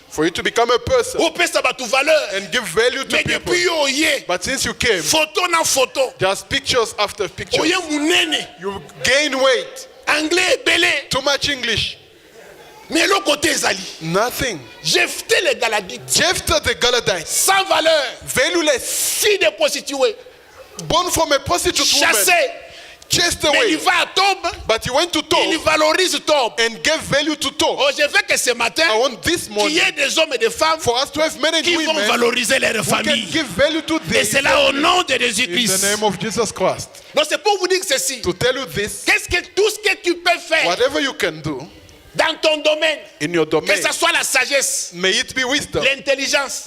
For you to become a person and give value to people. But since you came, just pictures after pictures. You gain weight. Too much English. Nothing. Jephthé le Galadite. Jephthah the Galadite. Sans valeur. Valueless. Fille de prostituée. Born from a prostitute woman. Chased away. Mais il va à Tob. But he went to Tob. Il valorise Tob. And gave value to Tob. Oh, je veux que ce matin, I want this morning, qu'il y ait des hommes et des femmes for us to have men and qui women vont valoriser leur famille. Can give value to et c'est là au nom de Jésus-Christ. In the name of Jesus Christ. Donc c'est pour vous dire ceci. To tell you this. Tout ce que tu peux faire. Whatever you can do. Dans ton domaine. In your domain. Que ce soit la sagesse. May it be wisdom. L'intelligence.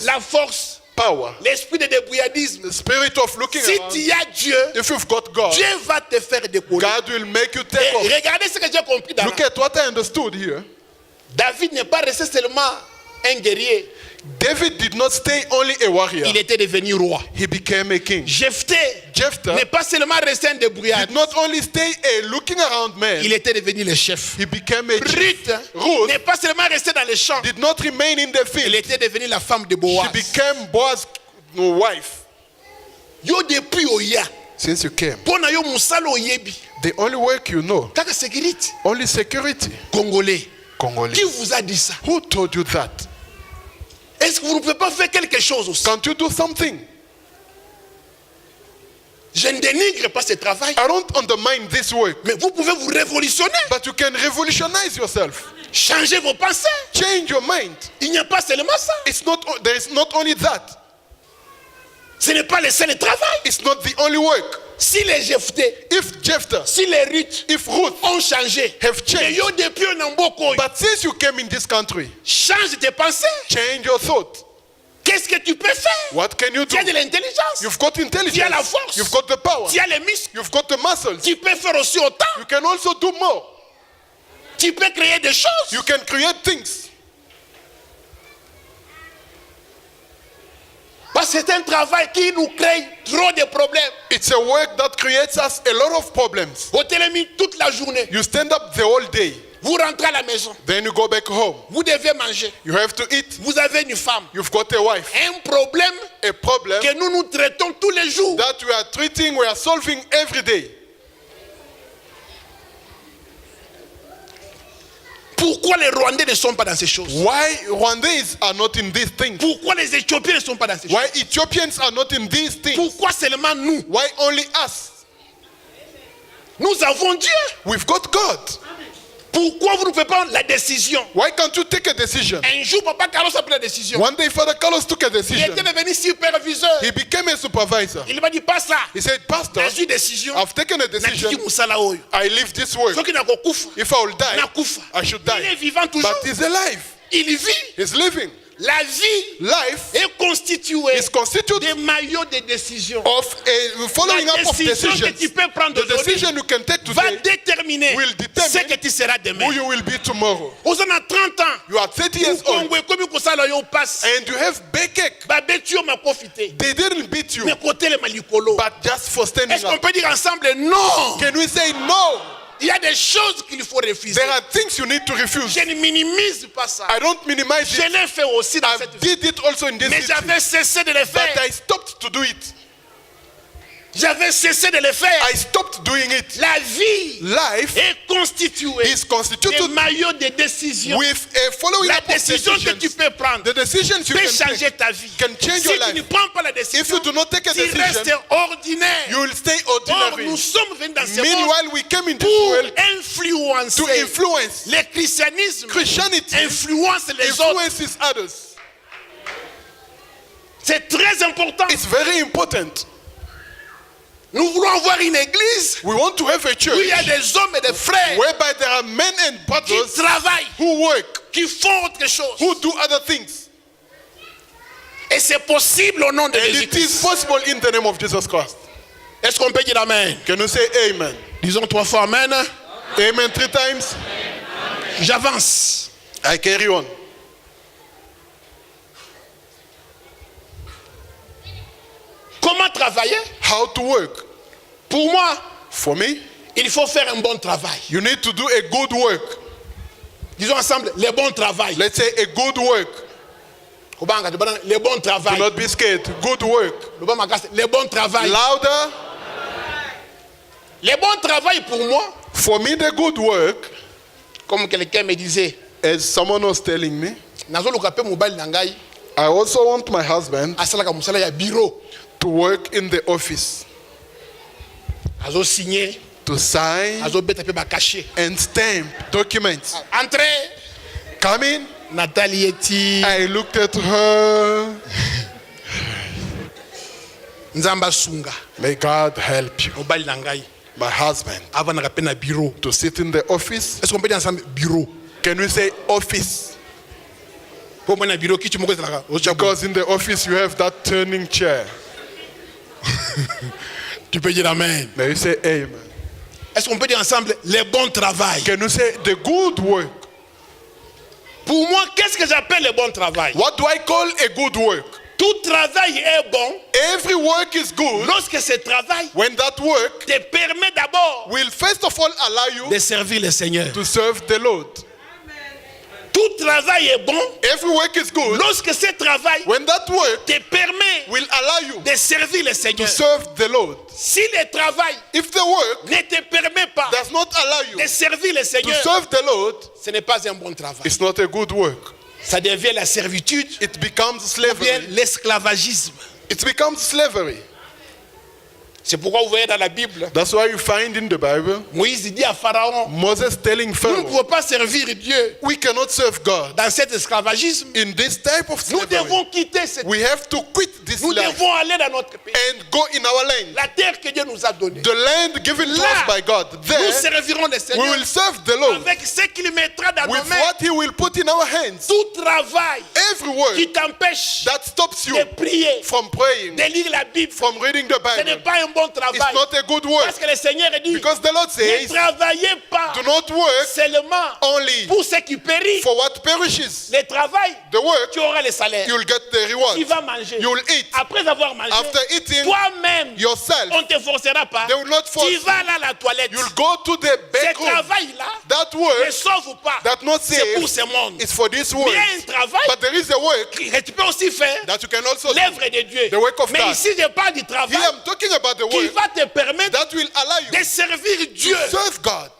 La force. Power. L'esprit de débrouillardisme. The spirit of looking si around. tu y as Dieu, if you've got God, Dieu va te faire décoller. God will make you take off. Regardez ce que j'ai compris dans Look at what I understood here. David n'est pas resté seulement un guerrier. David did not stay only a warrior. Il était devenu roi. He became a king. Jephthé n'est pas seulement resté un débrouillard. Did not only stay a looking around man. Il était devenu le chef. He became a chief. Ruth n'est pas seulement resté dans les champs. Did not remain in the field. Elle était devenue la femme de Boaz. She became Boaz's wife. Yo depuis oya. Since you came. Pona yo musalo oyebi. The only work you know. Kaka sécurité. Only security. Congolais. Qui vous a dit ça? Who told you that? Est-ce que vous ne pouvez pas faire quelque chose aussi? Can't you do something? Je ne dénigre pas ce travail. I don't undermine this work. Mais vous pouvez vous révolutionner. But you can revolutionize yourself. Changez vos pensées. Change your mind. Il n'y a pas seulement ça. There is not only that. Ce n'est pas le seul travail. It's not the only work. Si les Jephthé, si les Ruth, ont changé, have changed. But since you came in this country, change tes pensées. Change your thought. Qu'est-ce que tu peux faire? What can you do? Tu as de l'intelligence. You've got intelligence. Tu as la force. You've got the power. Tu as les muscles. You've got the muscles. Tu peux faire aussi autant. You can also do more. Tu peux créer des choses. You can create things. Parce que c'est un travail qui nous crée trop de problèmes. It's a work that creates us a lot of problems. Vous télémis toute la journée. You stand up the whole day. Vous rentrez à la maison. Then you go back home. Vous devez manger. You have to eat. Vous avez une femme. You've got a wife. Un problème. A problem que nous traitons tous les jours. That we are treating, we are solving every day. Pourquoi les Rwandais ne sont pas dans ces choses? Why Rwandais are not in these things? Pourquoi les Éthiopiens ne sont pas dans ces choses? Why Ethiopians are not in these things? Pourquoi seulement nous? Why only us? Nous avons Dieu. We've got God. Pourquoi vous ne faites pas la décision? Why can't you take a decision? Un jour, Papa Carlos a pris la décision. One day, Father Carlos took a decision. Il était devenu superviseur. He became a supervisor. Il m'a dit, pas ça. He said, Pastor, I've taken a decision. I leave this work. If I will die, I should die. Il est vivant toujours. But he's alive. Il vit. He's living. La vie Life est constituée des maillots de décision. Of a following up of decisions. Que tu peux prendre the decision you can take today va déterminer ce que tu seras demain. Who you will be tomorrow. Vous en avez 30 ans. You are 30 years old. And you have backache. They didn't beat you. But just for standing up. Est-ce qu'on peut dire ensemble non? Can we say no? Il y a des choses qu'il faut refuser. There are things you need to refuse. Je ne minimise pas ça. I don't minimize it. Je l'ai fait aussi dans cette vie. Did it also in this Mais j'avais cessé de le faire. But I stopped to do it. J'avais cessé de le faire. I stopped doing it. La vie Life est constituée de maillots de décision. With a following la up of décision que tu peux prendre the decisions you peut can changer ta vie. Can change si your tu life. ne prends pas la décision, if you do not take a tu decision, restes ordinaire. You will stay Or, ordinary. nous sommes venus dans ce Meanwhile, monde we came in this pour world influencer. to influence. Le christianisme Christianity influence les autres. influences others. C'est très important. It's very important. Nous voulons avoir une église We want to have a church où il y a des hommes et des frères whereby there are men and qui brothers travaillent, who work, qui font autre chose. who do other things. Et c'est possible au nom de And it is Jésus-Christ. possible in the name of Jesus Christ. Est-ce qu'on peut dire amen? Can you say amen? Disons 3 fois amen. Amen 3 times. J'avance. I carry on. Comment travailler? How to work? Pour moi, For me, il faut faire un bon travail. you need to do a good work. Disons ensemble, le bon travail. Let's say a good work. Le bon Do travail. not be scared. Good work. Le bon travail. Louder. Le bon travail pour moi, For me, the good work, comme quelqu'un me disait, as someone was telling me, I also want my husband to work in the office, to sign and stamp documents. Entrez. Come in. Nathalie Eti. I looked at her. Nzamba Sunga. May God help you. Mobile Nangai. My husband bureau. to sit in the office. Est-ce qu'on peut dire ensemble bureau? Can we say office? Because in the office you have that turning chair. Tu peux dire amen. May you say amen? Est-ce qu'on peut dire ensemble les bons travail? Can you say the good work? Pour moi, qu'est-ce que j'appelle le bon travail? What do I call a good work? Tout travail est bon. Every work is good. Lorsque ce travail when that work te permet d'abord will first of all allow you de servir le Seigneur. To serve the Lord. Tout travail est bon. Every work is good. Lorsque ce travail when that work te permet will allow you de servir le Seigneur. To serve the Lord. Si le travail if the work ne te permet pas does not allow you de servir le Seigneur, to serve the Lord, ce n'est pas un bon travail. It's not a good work. Ça devient la servitude. It becomes slavery. Ou bien l'esclavagisme. It becomes slavery. C'est pourquoi vous voyez dans la Bible. That's why you find in the Bible. Moïse dit à Pharaon. Moses telling Pharaoh. Nous ne pouvons pas servir Dieu. We cannot serve God. Dans cet esclavagisme. In this type of slavery. Nous devons quitter cette. We have to quit this Nous life. devons aller dans notre pays. And go in our land. La terre que Dieu nous a donnée. The land given to us by God. There, nous servirons le Seigneur. We will serve the Lord. Avec ce qu'il mettra dans nos mains. With what He will put in our hands. Tout travail. Every word. Qui t'empêche. That stops you. De prier. From praying. De lire la Bible. From reading the Bible. Ce n'est pas un bon travail. It's not a good work. Parce que le Seigneur dit. Because the Lord says. Ne travaillez pas. Do not work. Seulement. Only. Pour ce qui périt. For what perishes. Le travail. The work. Tu auras le salaire. You'll get the reward. Tu vas manger. You'll eat. Après avoir mangé. After eating. Toi-même. Yourself. On te forcera pas. They will not force tu vas là à la toilette. You'll go to the bathroom. Ce travail-là. That work. Ne sauve pas. That not save. C'est pour ce monde. It's for this world. Il y a un travail. But there is a work. Que tu peux aussi faire. That you can also l'œuvre de Dieu. The work of Mais God. ici je parle du travail. Here I'm talking about the qui work. va te permettre. That will allow you. De servir Dieu. To serve God.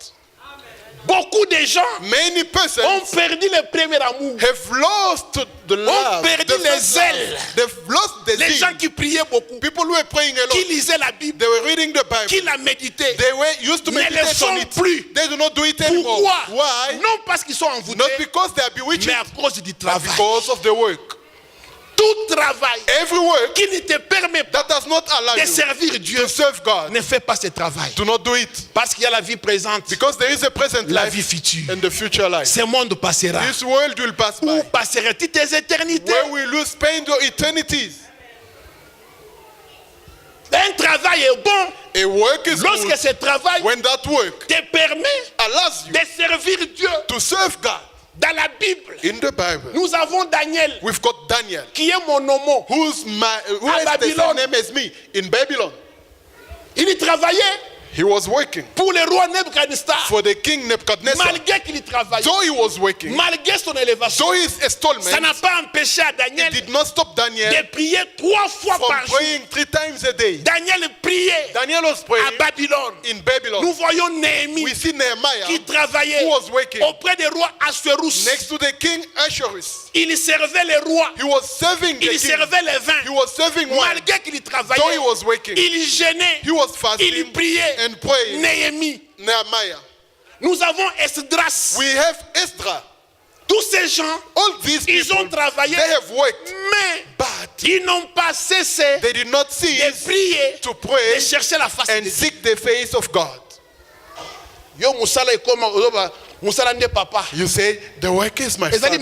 Beaucoup de gens Many persons ont perdu le premier amour. Have lost the love. Ont perdu les ailes. They've lost the les zeal. gens qui priaient beaucoup. People who were praying a lot. Qui lisaient la Bible. They were reading the Bible. Qui la méditaient. They were used to meditate ne le font on it. Plus. They do not do it anymore. Pourquoi? Why? Non parce qu'ils sont envoûtés. Not because they are bewitched. Mais à cause du travail. Because of the work. Tout travail Every work qui ne te permet pas that does not allow de you servir Dieu to serve God. Ne fais pas ce travail. Do not do it. Parce qu'il y a la vie présente. Because there is a present la life vie future. And the future life. Ce monde passera. This world will pass by. Où passeras-tu tes éternités? Where will you spend your eternities? Un travail est bon. A work is lorsque good. Ce travail when that work te permet allows you de servir Dieu. To serve God. Dans la Bible, in the Bible, nous avons Daniel. We've got Daniel, qui est mon homo, who has the same name as me in Babylon. Il y travaillait. He was working. Pour le roi Nebuchadnezzar. For the king Nebuchadnezzar. Malgré qu'il travaillait. Though he was working. Malgré son élévation. Though his installment. Ça n'a pas empêché à Daniel. It did not stop Daniel. De prier 3 fois par jour. Praying 3 times a day. Daniel priait. Daniel was praying. À Babylone. In Babylon. Nous voyons Néhémie. We see Nehemiah. Qui travaillait. Who was working. Auprès des rois Assuérus. Next to the king Assuérus. Il servait les rois. He was serving the king. Il servait les vins. He was serving wine. Malgré qu'il travaillait. Though he was working. Il jeûnait. He was fasting. Il priait. And praying. Néhémie. Nehemiah. Nous avons Esdras. We have Esdras. Tous ces gens, all these people, ils ont travaillé, they have worked, mais but ils n'ont pas cessé they did not cease de prier, to pray de chercher la face and de seek the face of God. Yo musala ekoma musala nde papa. You say the work is my father.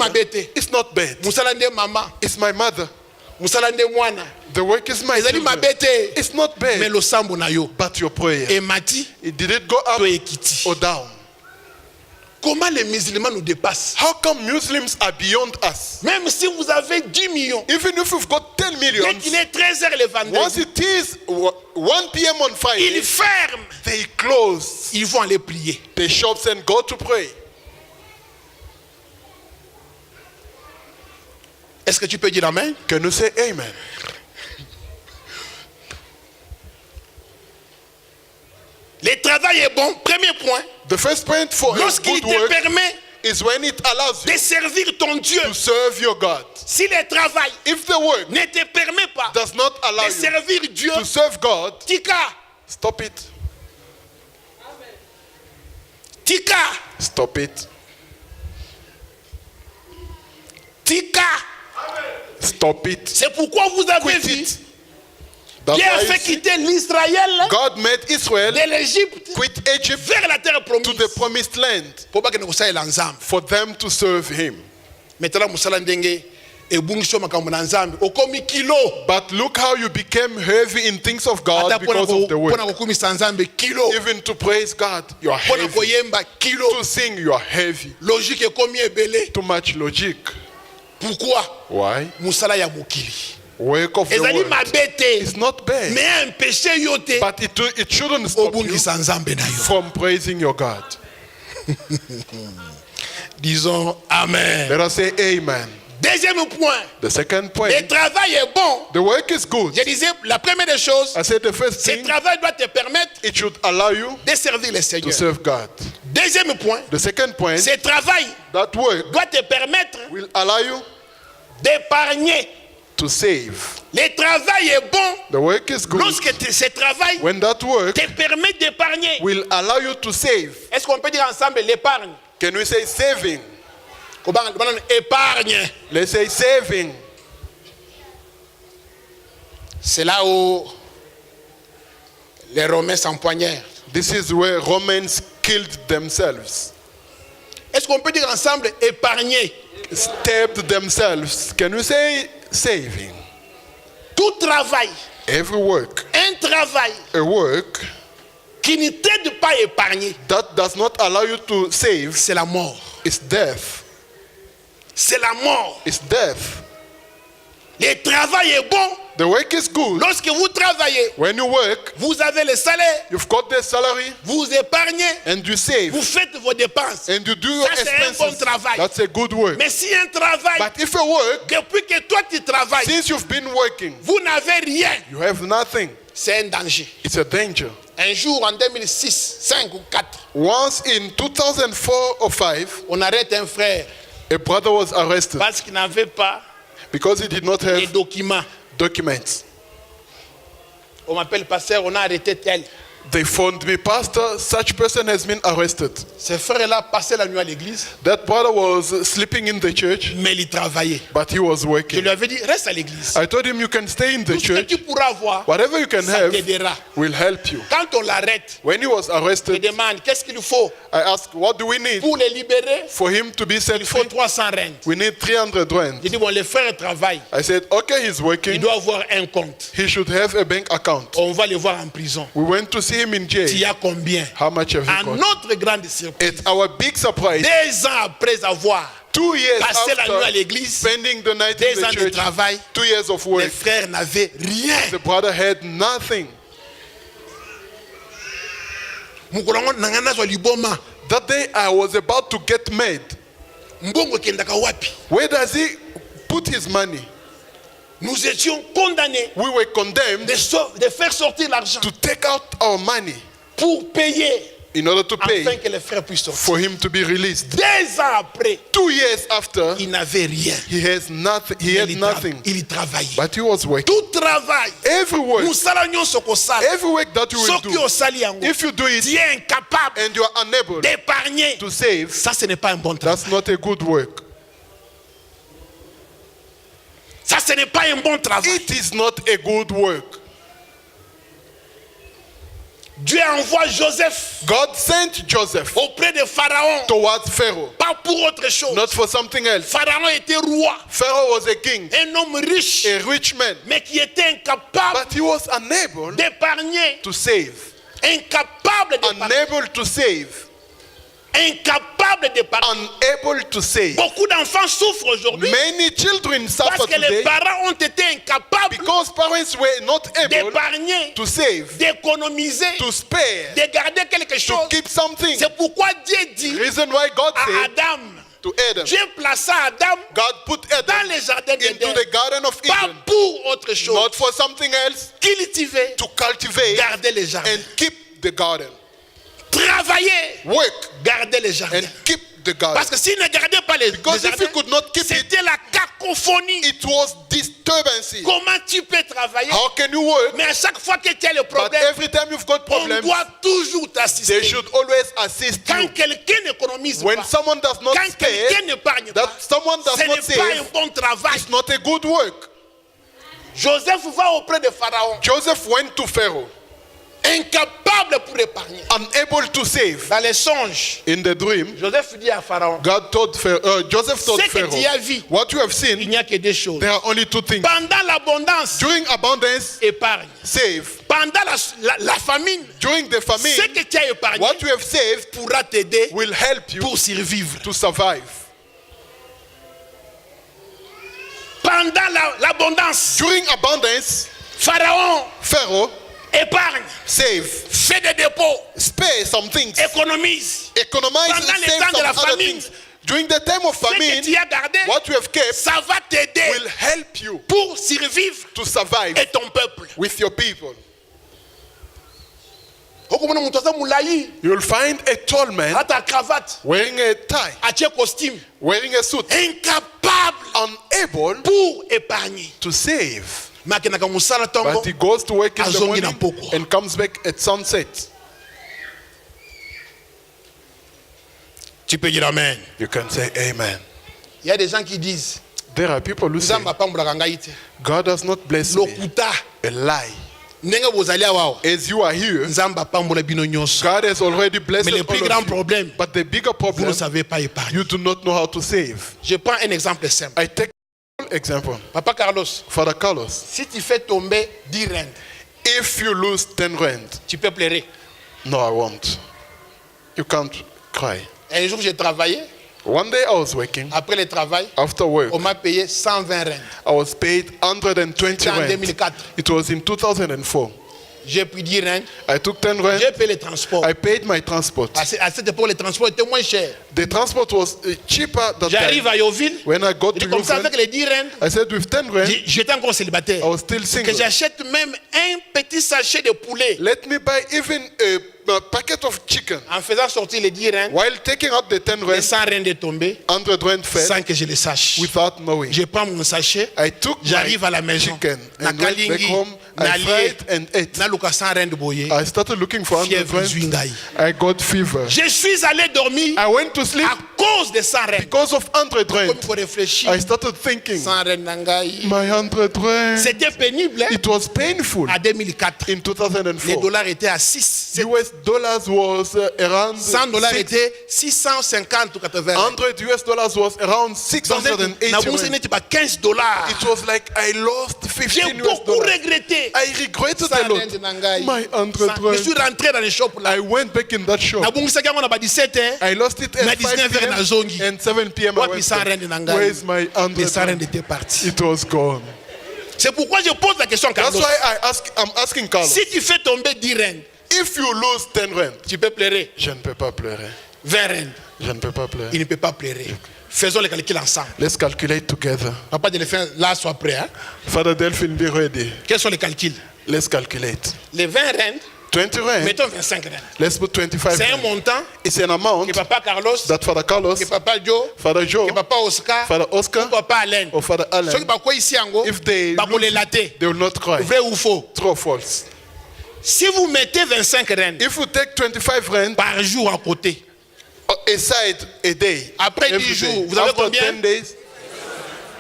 It's not bad. Musala nde mama. It's my mother. Musala nde mwana. The work is my children. It's not bad. Mais lo sambo na yo. But your prayer. Et mati. Did it go up or down? Comment les musulmans nous dépassent? How come Muslims are beyond us? Même si vous avez 10 millions. Even if you've got 10 million. Dès qu'il est 13h le vendredi. Once it is 1 p.m. on Friday. Ils ferment. They close. Ils vont aller prier. The shops and go to pray. Est-ce que tu peux dire amen? Can you say amen? Le travail est bon. Premier point. The first point for lorsqu'il good work te permet is when it allows you de servir ton Dieu. To serve your God. Si le travail if the work ne te permet pas does not allow de servir Dieu, to serve God, tika. Stop it. Amen. Tika. Stop it. Tika. Amen. Stop it. C'est pourquoi vous avez vu. Dieu a fait quitter l'Israël God made Israel de l'Égypte quit Egypt vers la terre promise to the promised land for them to serve him. But look how you became heavy in things of God because of the work. Even to praise God, you are heavy. To sing, you are heavy. Too much logic. Pourquoi? Why? Work of the world is not bad, but it shouldn't stop you from praising your God. Disons Amen. Let us say Amen. Deuxième point. The second point. Le travail est bon. The work is good. Je disais, la première des choses, I said the first thing, ce travail doit te permettre it should allow you de servir le Seigneur. To serve God. Deuxième point. The second point, ce travail that work doit te permettre will allow you d'épargner. To save. Le travail est bon. The work is good. Lorsque ce travail when that work te permet d'épargner. Will allow you to save. Est-ce qu'on peut dire ensemble l'épargne? Can we say saving? Épargne. Let's say saving. C'est là où les Romains s'empoignèrent. This is where Romans killed themselves. Est-ce qu'on peut dire ensemble épargner? Stabbed themselves. Can we say saving? Tout travail. Every work. Un travail. A work. Qui ne t'aide pas à épargner. That does not allow you to save. C'est la mort. It's death. C'est la mort. It's death. Le travail est bon. The work is good. Lorsque vous travaillez, when you work, vous avez le salaire. You've got the salary. Vous épargnez. And you save. Vous faites vos dépenses. And you do your expenses. C'est un bon travail. That's a good work. Mais si un travail, but if a work, depuis que toi tu travailles, since you've been working, vous n'avez rien. You have nothing. C'est un danger. It's a danger. Un jour en 2006, 5 ou 4. Once in 2004 or 5, on arrête un frère. A brother was arrested. Parce qu'il n'avait pas. Because he did not have les documents. On m'appelle pasteur, on a arrêté tel. They phoned me, Pastor, such person has been arrested. Ce frère-là passait la nuit à l'église. That brother was sleeping in the church. Mais il travaillait. But he was working. Je lui avais dit, reste à l'église. I told him, you can stay in the church. Tout ce que tu pourras avoir, whatever you can have t'aidera. Will help you. Quand on l'arrête, when he was arrested, je demande, qu'est-ce qu'il faut? I asked, what do we need? Pour le libérer, for him to be set il faut 300 rand. We need 300 rand. J'ai dit, bon, le frère travaille. I said, okay, he's working. Il doit avoir un compte. He should have a bank account. On va le voir en prison. We went to see him in jail. Tu as combien? How much have you got? Notre grande surprise. It's our big surprise. 2 ans après avoir 2 years passé after la nuit à l'église, spending the night 2 in the ans church, de travail, 2 years of work, le frère n'avait rien. The brother had nothing. That day I was about to get made. Where does he put his money? Nous étions condamnés We were condemned de faire sortir l'argent to take out our money pour payer in order to pay afin que les frères puissent sortir. for him to be released. 2 ans après, 2 years after, il n'avait rien. he has nothing. He had nothing, Il travaillait. but he was working. Tout travail. Every work, every work that you will do, if you do it tu es incapable and you are unable d'épargner. to save, Ça, ce n'est pas un bon travail. that's not a good work. Ça, ce n'est pas un bon travail. It is not a good work. Dieu envoie Joseph God sent Joseph auprès de Pharaon, towards Pharaoh, pas pour autre chose. not for something else. Pharaon était roi, Pharaoh was a king, un homme riche, a rich man, mais qui était incapable but he was unable d'épargner, to save. incapable d'épargner, Unable to save. incapable d'épargner. Unable to save. Beaucoup d'enfants souffrent aujourd'hui Many children suffer parce que les today parents ont été incapables because parents were not able d'épargner, to save, d'économiser, to spare, de garder quelque to chose. keep something. C'est pourquoi Dieu dit Reason why God à said Adam, to Adam, Dieu plaça Adam God put dans Adam les jardins into d'Éden, the Garden of pas Eden, pour autre chose, not for something else, cultiver, to cultivate garder les jardins, and keep the garden. travailler, Work garder les jardins. and keep the garden. Parce que s'il ne gardait pas les Because if jardins, you could not keep it, c'était la cacophonie. it was disturbance. Comment tu peux travailler? How can you work? Mais à chaque fois que tu as le But problème, every time you've got on problems, doit toujours they t'assister. should always assist Quand you. quelqu'un n'économise When pas, someone does not quand spare, quelqu'un n'épargne pas, that someone does ce not n'est pas un save, bon travail. it's not a good work. Joseph va auprès de Pharaon, Joseph went to Pharaoh, incapable pour épargner. unable to save. Dans les songes, In the dream, Joseph dit à Pharaon, God told Joseph told ce que Pharaoh, tu as vu, what you have il seen, n'y a que deux choses. there are only two things. Pendant l'abondance, During abundance, épargne. save. Pendant la famine, During the ce famine, que tu as épargné what you have saved pourra t'aider will help you pour survivre. to survive. Pendant l'abondance, During abundance, Pharaon épargne, save, fait des dépôts, spare some things, économise. economize and Pendant les save temps de some la other famine, things. During the time of Ce que famine, tu as gardé, what you have kept ça va t'aider will help you pour survivre to survive et ton peuple. with your people. You'll You'll find a tall man ta cravate, wearing a tie, acheter costume, wearing a suit, incapable unable pour épargner. to save. But But he goes to work in the Azongi na morning poko. and comes back at sunset. Tu peux dire amen. You can say amen. Il y a des gens qui disent, There are people who say, God does not bless me. lokuta A lie. ndenge bozali awa As you are here, nzambe apambola bino nyonso. God has already blessed Mais le all plus of grand you. problème, But the bigger vous problem, ne savez pas épargner. you do not know how to save. Je prends un exemple simple. I take an example. Papa Carlos, Father Carlos, si tu fais tomber 10 rand, if you lose 10 rand, tu peux pleurer. no, I won't. You can't cry. Un jour, j'ai travaillé. One day I was working. Après le travail, After work, on m'a payé 120 rand. I was paid 120 C'était en rand. 2004. It was in 2004. J'ai pris 10 rand. I took 10 rand. J'ai payé le transport. I paid my transport. À cette époque, le transport était moins cher. The transport was cheaper that J'arrive time. à Yoville. When I got to Comme ça, Youville, avec les 10 rand, I said with 10 rand, j'étais encore célibataire. I was still Que single. j'achète même un petit sachet de poulet. Let me buy even a packet of chicken. En faisant sortir les 10 rand, While taking out the 10 les rand, 100 rand est tombé 100 rand fell sans que je le sache. without knowing. Je prends mon sachet, I took j'arrive à la my maison. chicken Na and went back kalingi, home. na I lié, fried and ate. na luka 100 rand boye. I started looking for 100 Fièvre rand. zwingai. I got fever. Je suis allé dormir I went to sleep à cause de 100 rand. because of 100 Comme il rand. faut réfléchir. I started thinking, 100 rand nangai. my 100 rand. C'était pénible. Hein? It was painful. En 2004, In les 2004, dollars étaient à 6. US dollars was around 100 dollars 6. étaient 650 ou 80. 100 US dollars was around 680 Na bourse rand. n'était pas 15 dollars. It was like I lost J'ai 15 US beaucoup dollars. regretté. I regretted 100 a lot. rand nangai. My 100 Je suis rand. rentré dans les shops là. I went back in that shop. Na bourse yango na ba 17 hein. I lost it Na at 5 19 heures na zongi. p.m. and 7 p.m. I Wapi went 100 back. rand nangai. Where's my Les 100 100 rand rand? étaient partis. It was gone. C'est pourquoi je pose la question, That's Carlos. why I'm asking Carlos. Si tu fais tomber 10 rand, If you lose 10 rand, tu peux pleurer. Je ne peux pas pleurer. 20 rand, je ne peux pas pleurer. Il ne peut pas pleurer. Faisons les calculs ensemble. Let's calculate together. Papa de fin là soit prêt. Hein? Father Delphine, be ready. Quels sont les calculs? Let's calculate. Les 20 rand. 20 rand. Mettons 25 rand. Let's put 25 C'est un montant. It's an amount. Que Papa Carlos. That Father Carlos. Que Papa Joe. Father Joe. Que Papa Oscar. Father Oscar. Que Papa Alain. Or Father Alain. Ceux qui sont ici en gros. If they lose, they will not cry. Vrai ou faux? True or false? Si vous mettez 25 rand. If you take 25 rand par jour à côté. Aside a day. Après 10 jours, vous avez After combien? 10 days,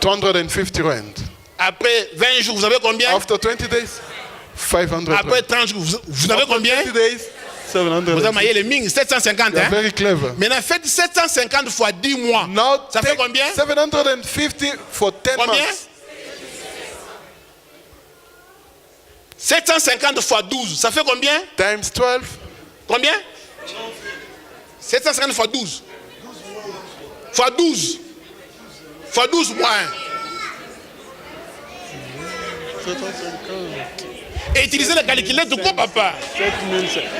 250 rand. Après 20 jours, vous avez combien? After 20 days, 500 rand. Après 30 jours, vous avez combien? 20 days, 700 vous avez maillé les ming, 750. Hein? Very clever. Maintenant, faites 750 fois 10 mois. Now, ça fait combien? 750 for 10 combien? months. 750 fois 12, ça fait combien? Times 12. Combien? 750 fois 12. Fois 12. Fois 12 mois. Et utilisez la calculette de quoi, papa?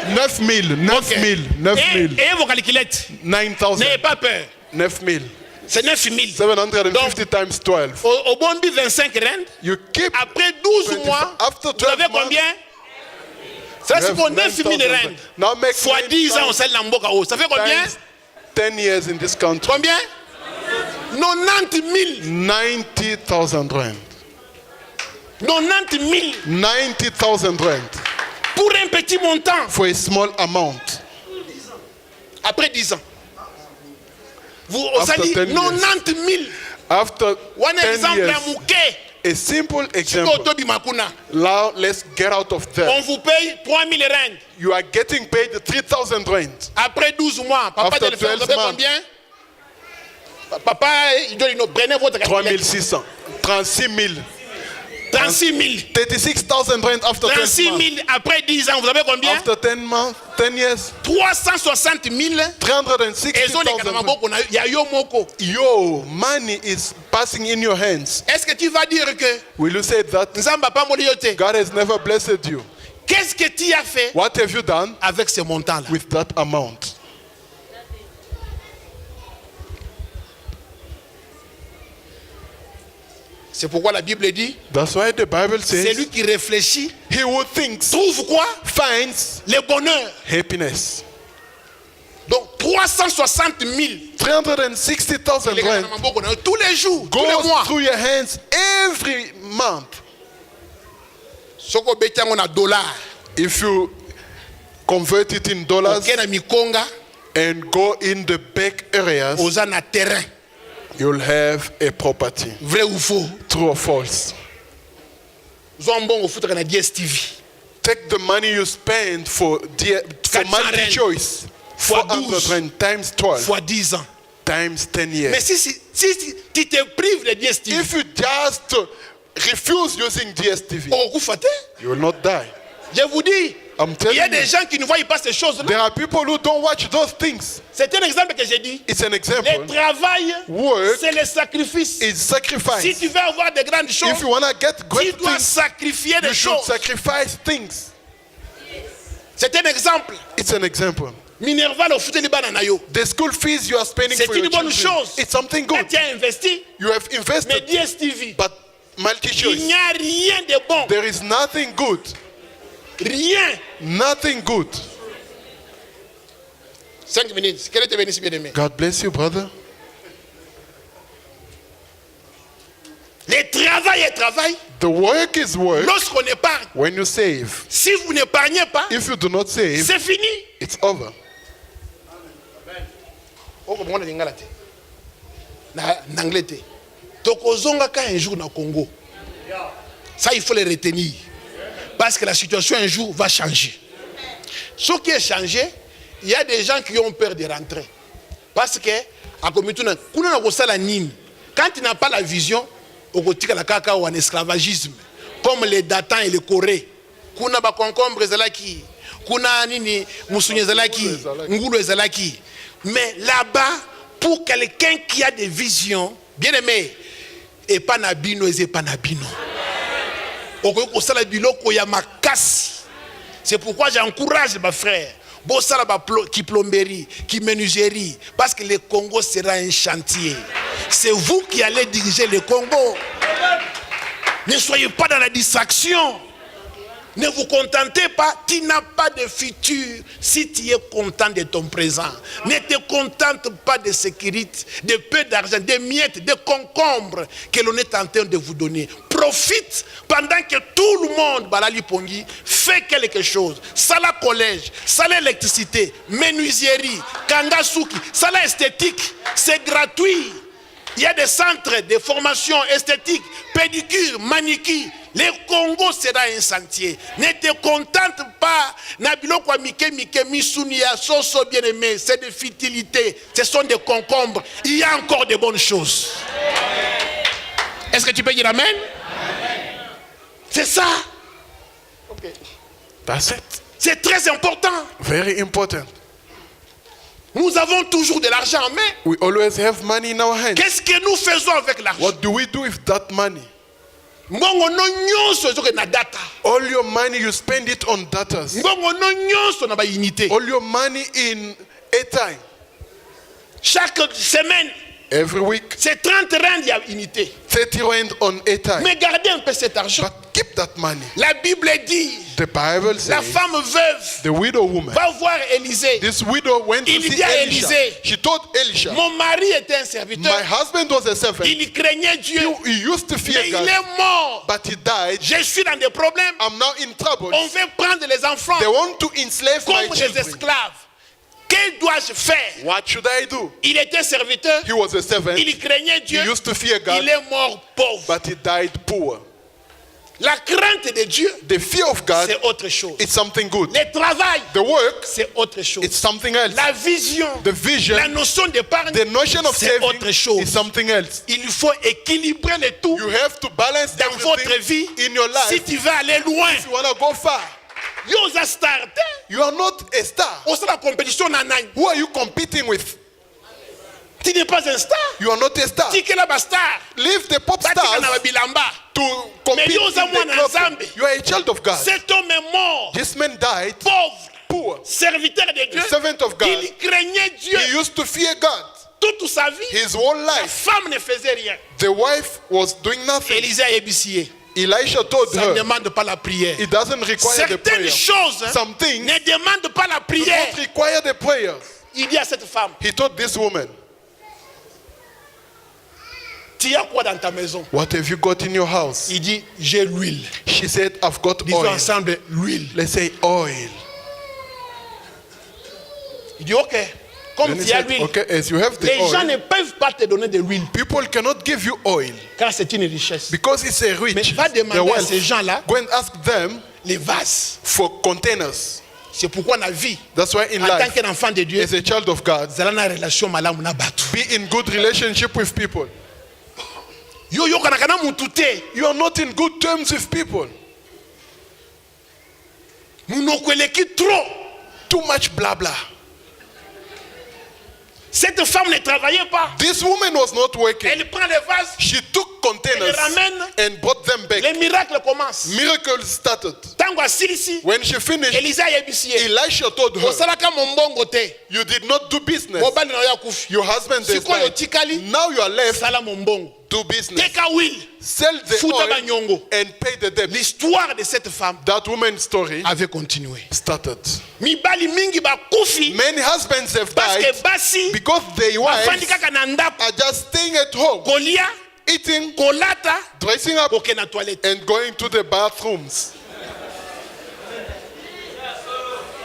9000. 9000. 9000. Et vos calculettes? 9000. N'ayez pas peur. 9000. C'est 9000. 750 times 12. Au Bombi 25 rand. You keep après 12 mois, vous avez combien? Ça c'est pour 9000 rand. Fois 10 ans au sel d'Amboka. Ça fait combien? 10 years in this country. Combien? 90 000. 90,000 rand. 90 000. 90,000 rand. Pour un petit montant. For a small amount. Après 10 ans. Vous avez 90 000. After 10 years. A simple example. Now let's get out of there. On vous paye 3 000 rand. You are getting paid 3,000 rand. Après 12 mois, papa de vous avez combien? Papa, il doit nous prenez votre 3,600. 36 000. 36 000. 36,000 rand after 36 000 après 10 ans, vous avez combien? After 10 months, 10 years. 360 000. 360,000. Your money is passing in your hands. Est-ce que tu vas dire que will you say that God has never blessed you? Qu'est-ce que tu as fait? What have you done avec ce montant-là? With that amount? C'est pourquoi la Bible dit. That's why the Bible says. C'est lui qui réfléchit. He who thinks. Trouve quoi? Finds. Le bonheur. Happiness. Donc 360 000. 360,000 rand. Tous les jours. Tous les mois. Through your hands every month. If you convert it in dollars. And go in the back areas. You'll have a property. Vrai ou faux? True or false? Take the money you spend for multi choice. 400 times 12. Fois 10 ans. Times 10 years. Mais si tu te prives de DSTV. If you just refuse using DSTV. You will not die. Je vous dis. Il y a des gens qui ne voient pas ces choses-là. There are people who don't watch those things. C'est un exemple que j'ai dit. It's an example. Le travail, c'est le sacrifice. It's sacrifice. Si tu veux avoir de grandes choses, if you want to get great tu dois sacrifier des choses. Sacrifice things. C'est un exemple. It's an example. Minerval au foot nayo. The school fees you are spending for your children. C'est une bonne chose. It's something good. Tu as investi. You have invested. Mais DSTV. But multi-choice. Il n'y a rien de bon. There is nothing good. Rien. Nothing good. 5 minutes. Quel est ton bénéfice, bien-aimé? God bless you, brother. Le travail est travail. The work is work. Lorsqu'on épargne. When you save. Si vous n'épargnez pas. If you do not save. C'est fini. It's over. Na anglais. Tokozonga ka un jour na Congo. Ça il faut le retenir. Parce que la situation un jour va changer. Ce qui est changé, il y a des gens qui ont peur de rentrer. Parce que, quand tu n'as pas la vision, au côté de la caca ou en esclavagisme, comme les Datans et les Corées, kuna ba concombre zalaki, kuna nini musunye zalaki, ngulu zalaki. Mais là-bas, pour quelqu'un qui a des visions, bien aimé, et pas nabino et pas nabino. Okosala biloko ya makasi C'est pourquoi j'encourage mes frères. Bossala qui plomberie, qui menuiserie, parce que le Congo sera un chantier. C'est vous qui allez diriger le Congo. Ne soyez pas dans la distraction. Ne vous contentez pas, tu n'as pas de futur si tu es content de ton présent. Ne te contente pas de sécurité, de peu d'argent, de miettes, de concombres que l'on est en train de vous donner. Profite pendant que tout le monde, Balali Pongi, fait quelque chose. Sala collège, sala électricité, menuiserie, kangasuki, sala esthétique, c'est gratuit. Il y a des centres de formation esthétique, pédicure, manicure. Le Congo sera un sentier. Ne te contente pas. Nabilo kwa mike misunia soso bien aimé. C'est des futilités. Ce sont des concombres. Il y a encore de bonnes choses. Est-ce que tu peux dire amen? C'est ça. Okay. That's it. C'est très important. Very important. Nous avons toujours de l'argent en main. We always have money in our hands. Qu'est-ce que nous faisons avec l'argent? What do we do with that money? All your money, you spend it on data. All your money in airtime. Chaque semaine, every week, c'est 30 rand il y a unité. 30 rand on airtime. Mais gardez un peu cet argent. But keep that money. La Bible dit, the Bible says, la femme veuve, the widow woman, va voir Élisée. This widow went to see Elisha. She told Elisha, mon mari était un serviteur. My husband was a servant. Il craignait Dieu. He used to fear mais God. Il est mort. But he died. Je suis dans des problèmes. I'm now in trouble. On veut prendre les enfants. They want to enslave comme my children. des esclaves. Que dois-je faire? What should I do? Il était serviteur. He was a servant. Il craignait Dieu. He used to fear God. Il est mort pauvre. But he died poor. La crainte de Dieu, the fear of God, c'est autre chose. It's something good. Le travail, the work, c'est autre chose. It's something else. La vision, the vision, la notion d'épargne, the notion of c'est autre chose. Is something else. Il faut équilibrer le tout. You have to balance dans votre vie. In your life, si tu veux aller loin, if you want to go far. You are a star. You are not a star. Who are you competing with? Tu n'es pas un star. You are not a star. Star. Leave the pop stars to compete in the club. You are a child of God. Cet homme est mort. This man died. Pauvre. Poor. Serviteur de Dieu. Servant of God. Il craignait Dieu. He used to fear God. Toute sa vie. His whole life. La femme ne faisait rien. The wife was doing nothing. Élisée a ébissé. Elisha told ça her, ne demande pas la prière. It doesn't require the prayer. Certaines choses ne demandent pas la prière. Do not require the prayers. Il dit à cette femme, he told this woman, tu as quoi dans ta maison? What have you got in your house? Il dit, j'ai l'huile. She said, I've got disons oil. Ensemble, l'huile. Let's say oil. Il dit, ok. Comme tu as l'huile, okay, as you have the les oil, gens ne peuvent pas te donner de l'huile. People cannot give you oil. Car c'est une richesse. Because it's a rich. Mais va demander à ces gens-là, go and ask them les vases. For containers. C'est pourquoi la vie, that's why in en life, tant qu'enfant de Dieu, as a child of God, be in good relationship with people. You are not in good terms with people. Too much blah blah. Cette femme ne travaillait pas. This woman was not working. Elle prend les vases. She took containers and brought them back. Les miracles commencent. Miracles started. When she finished, Elisha told her, you did not do business. Your husband is died. Now you are left. Do business. Sell the oil and pay the debt. L'histoire de cette femme, that woman's story, avait continué. Started. Many husbands have died because their wives are just staying at home, eating, dressing up, and going to the bathrooms.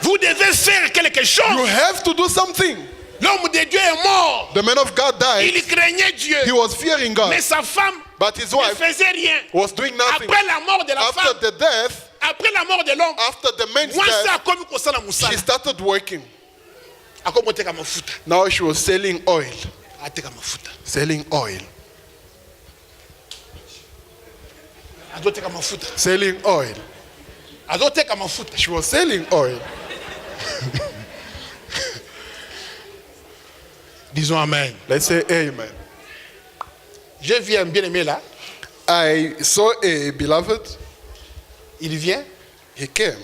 Vous devez faire quelque chose. You have to do something. L'homme de Dieu est mort. The man of God died. Il craignait Dieu. He was fearing God. Mais sa femme but his wife ne faisait rien. Was doing nothing. Après la mort de la after femme, the death, après la mort de l'homme, after the man's death, she started working. Now she was selling oil. Selling oil. Selling oil. She was selling oil. Disons amen. Let's say amen. J'ai vu un bien-aimé là. I saw a beloved. Il vient. He came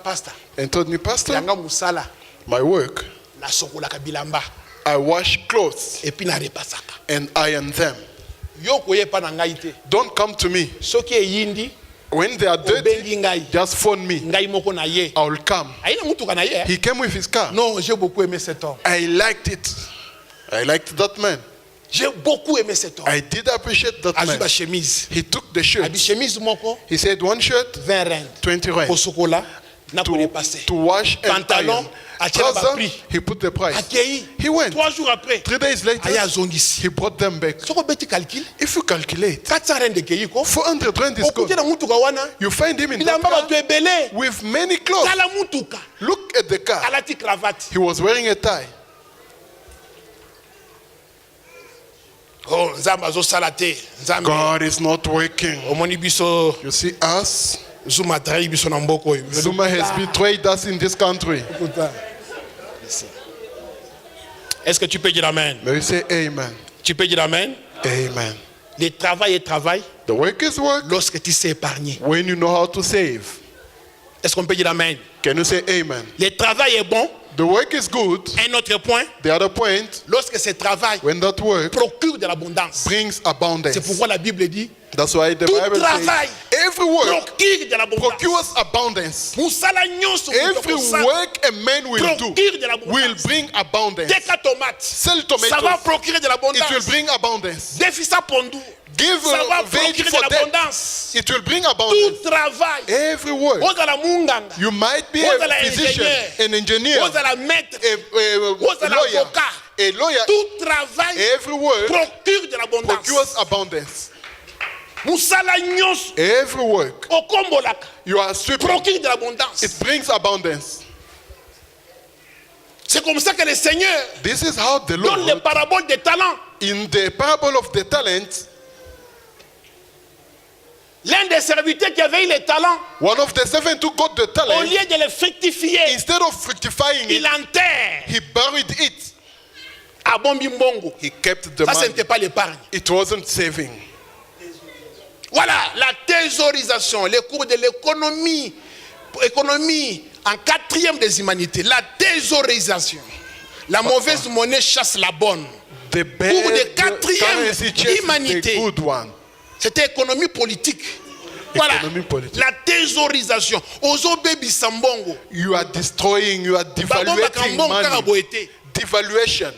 pastor and told me, Pastor, yanga musala my work, na sokolaka bilamba I wash clothes et puis na repasaka. and iron them. Yo koyepa na ngai te. Don't come to me. Soki eyindi When they are dirty, obengi ngai. just phone me. Ngai moko na ye. I will come. Aina mutuka na ye. He came with his car. Non, j'ai beaucoup aimé cet homme. I liked it. I liked that man. J'ai beaucoup aimé cet homme. I did appreciate that man. Azuba chemise. He took the shirt. Abi chemise moko He said, one shirt, 20 rand. 20 rand. Kosokola na To repasser. wash and Pantalon iron. achela ba Trouser, prix. he put the price. Akei. He went. 3 jours après. 3 days later, Aya zongisi. he brought them back. Soko beti calcul. If you calculate, 400 rand de kei ko. 400 rand is Okute good. na mutuka wana. You find him in that Bilamba car batu ebele. with many clothes. Tala mutuka. Look at the car. Alati cravate. He was wearing a tie. Oh, nzambe azosala te. Nzambe. God is not working. Omoni biso You see us, Zuma trahi biso na mboko oyo. Zuma has betrayed us in this country. Est-ce que tu peux dire amen? May we say amen. Tu peux dire amen? Amen. Le travail est travail The work is work lorsque tu sais épargner. when you know how to save. Est-ce qu'on peut dire amen? Can you say amen? Le travail est bon. The work is good. Un autre point, The other point, lorsque ce travail when that work procure de l'abondance. brings abundance. C'est pourquoi la Bible dit That's why the tout Bible travail says every work procure de l'abondance. procures abundance. Musala nyonso Every work a man will do procure de l'abondance. will bring abundance. Deka tomate. Sell Ça va tomatoes. procurer de It will l'abondance. bring abundance. Défisa pondu. Give Ça va veg procurer for de them. l'abondance. It will bring Tout abundance. travail. Every work. Ozala munganga. You might be Ozala a physician, ingénieur. an engineer, Ozala maître. a Ozala lawyer. avocat. A lawyer. Tout travail Every work procure de l'abondance. procures abundance. Musala nyonso Every work okombolaka you are sweeping, procure de l'abondance. it brings abundance. C'est comme ça que le Seigneur This is how the donne les Lord, paraboles des talents. in the parable of the talents, L'un des serviteurs qui avait eu les talents, one of the servants who got the au talent, lieu de les fructifier, instead of fructifying il it, enterre he buried it. à Bombi Mbongo. He kept the Ça, ce money. n'était pas l'épargne. It wasn't saving. Voilà, la thésaurisation, les cours de l'économie, économie en 4e des humanités, la thésaurisation. La mauvaise monnaie chasse la bonne. The Cours de bad 4e currency chases humanité. the good one. C'était économie politique. Voilà, Économie politique. la thésaurisation. Ozo baby sambongo. You are destroying, you are Babomba devaluating kambongo kaka money. boete. Devaluation.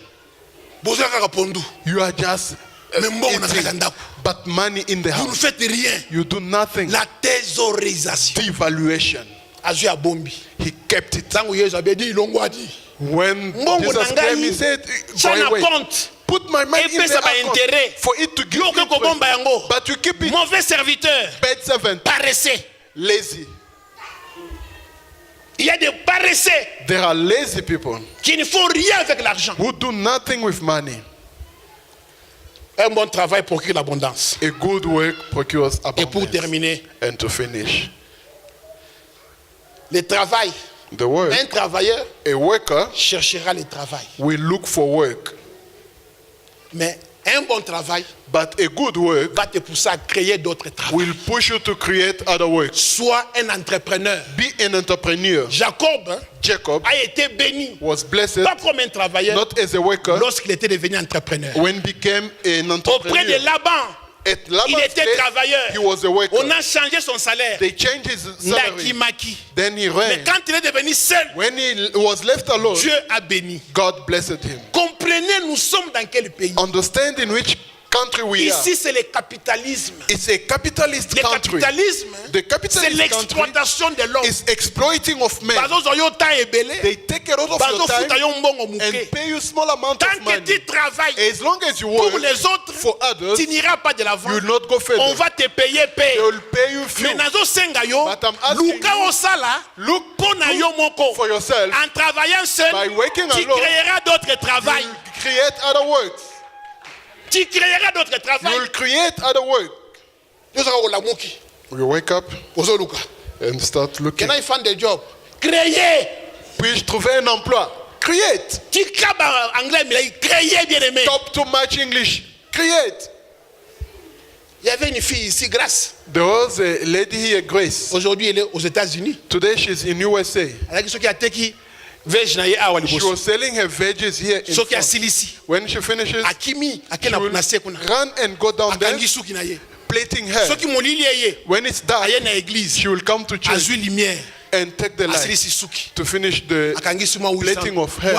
Bozo kaka pondu. You are just Mais mbongo na eating, kaka ndako. but money in the Vous ne house. faites rien. You do nothing. La thésaurisation. Devaluation. Azu ya bombi. He kept it. Tangu Yesu abedi ilongo adi. When Mbongo Jesus na came, he ngai. said, Chana "Go away. compte. Put my money in Epesa the ba account intérêt. for it to give Yo ke interest." kobomba yango. But you keep it. Mauvais serviteur. Bad servant, Paresseux. lazy. Il y a des paresseux There are lazy people qui ne font rien avec l'argent. who do nothing with money. Un bon travail procure l'abondance. A good work procures Et pour abundance. terminer, And to finish, le travail. the work, Un travailleur a worker cherchera le travail. will look for work, Mais un bon travail but a good work va te pousser à créer d'autres travaux. will push you to create other works. Sois un entrepreneur. Be an entrepreneur. Jacob Jacob a été béni. was blessed Pas comme un travailleur not as a worker lorsqu'il était devenu entrepreneur. when became an Auprès de entrepreneur. Laban, At il Laban's était place, travailleur. he was a worker. On a changé son salaire. They changed his salary. Nakimaki. Then he Mais ran. quand il est devenu seul, When he was left alone, Dieu a béni. God blessed him. Comprenez, nous sommes dans quel pays? Understand in which country we are. Ici, c'est le capitalisme. It's a capitalist Le country. capitalisme, The c'est capitalist country l'exploitation de l'homme. is exploiting of men. Bazo yo temps ebele, They take a lot of bazo your futa time yo mbongo and muke. pay you small amount Tant of que money. tu travailles As long as you pour work les autres, for others, tu n'iras pas de l'avant. you will not go further. On va te payer They paye. will pay you few. Mais nazo senga yo, But I'm asking luka you, osala, Look pona yo moko. for yourself. En travaillant seul, By working tu alone, créeras d'autres You travail. will create other works. Tu créeras d'autres You travail. will create other work. Yo saka olamuki, You wake up ozo luka. and start looking. Can I find a job? Créer. Puis-je trouver un emploi? Create. Tu crabes en anglais, mais créer bien aimé. Top too much English. Create. Il y avait une fille ici, Grâce. There was a lady here, Grace. Aujourd'hui, elle est aux États-Unis. Today she's in USA. She was selling her veggies here in France. When she finishes, she will run and go down there, plaiting her. When it's dark, she will come to church and take the light to finish the plaiting of her.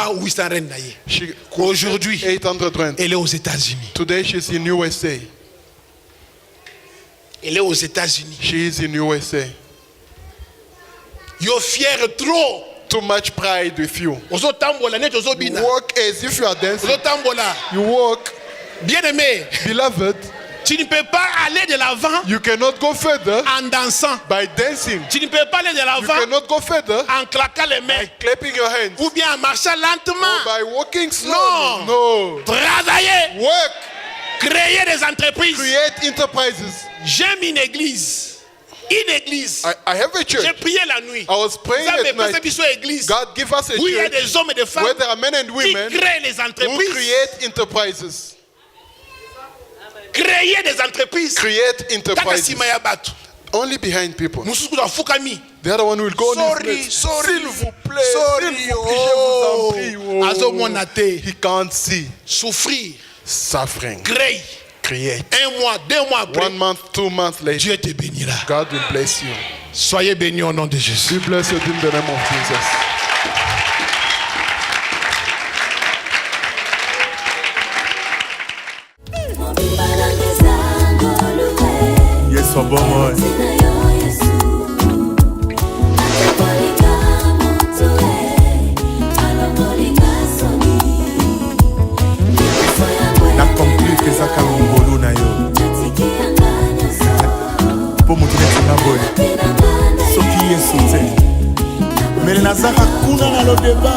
She Aujourd'hui, 800 rand. elle est aux États-Unis. Today she's in USA. Elle est aux États-Unis. She is in USA. You're fier trop. Too much pride with you. You walk as if you are dancing. You walk. Bien-aimé. Beloved. Tu ne peux pas aller de l'avant. You cannot go further en dansant. By dancing. Tu ne peux pas aller de l'avant. You cannot go further en claquant les mains. By clapping your hands. Ou bien en marchant lentement. Or by walking slowly. No. Travailler. Work. Créer des entreprises. Create enterprises. J'aime une église. Une église. I have a church. J'ai prié la nuit. I was praying at night. God give us a church. Où il y a des hommes et des femmes where there are men and women qui créent les entreprises. Who create enterprises. Créer des entreprises. Create enterprises. Only behind people. The other one will go on his knees. S'il vous plaît. Sorry. He can't see. Souffrir. Suffering. Créer. Create. 1 mois, 2 mois après. 1 month, 2 months later. Dieu te bénira. God will bless you. Soyez bénis au nom de Jésus. Be blessed in the name of Jesus. Yes, bon na conclure que ezaka ngolo na yo po moto netinga boye soki yesu te mele nazaka kuna na lodeba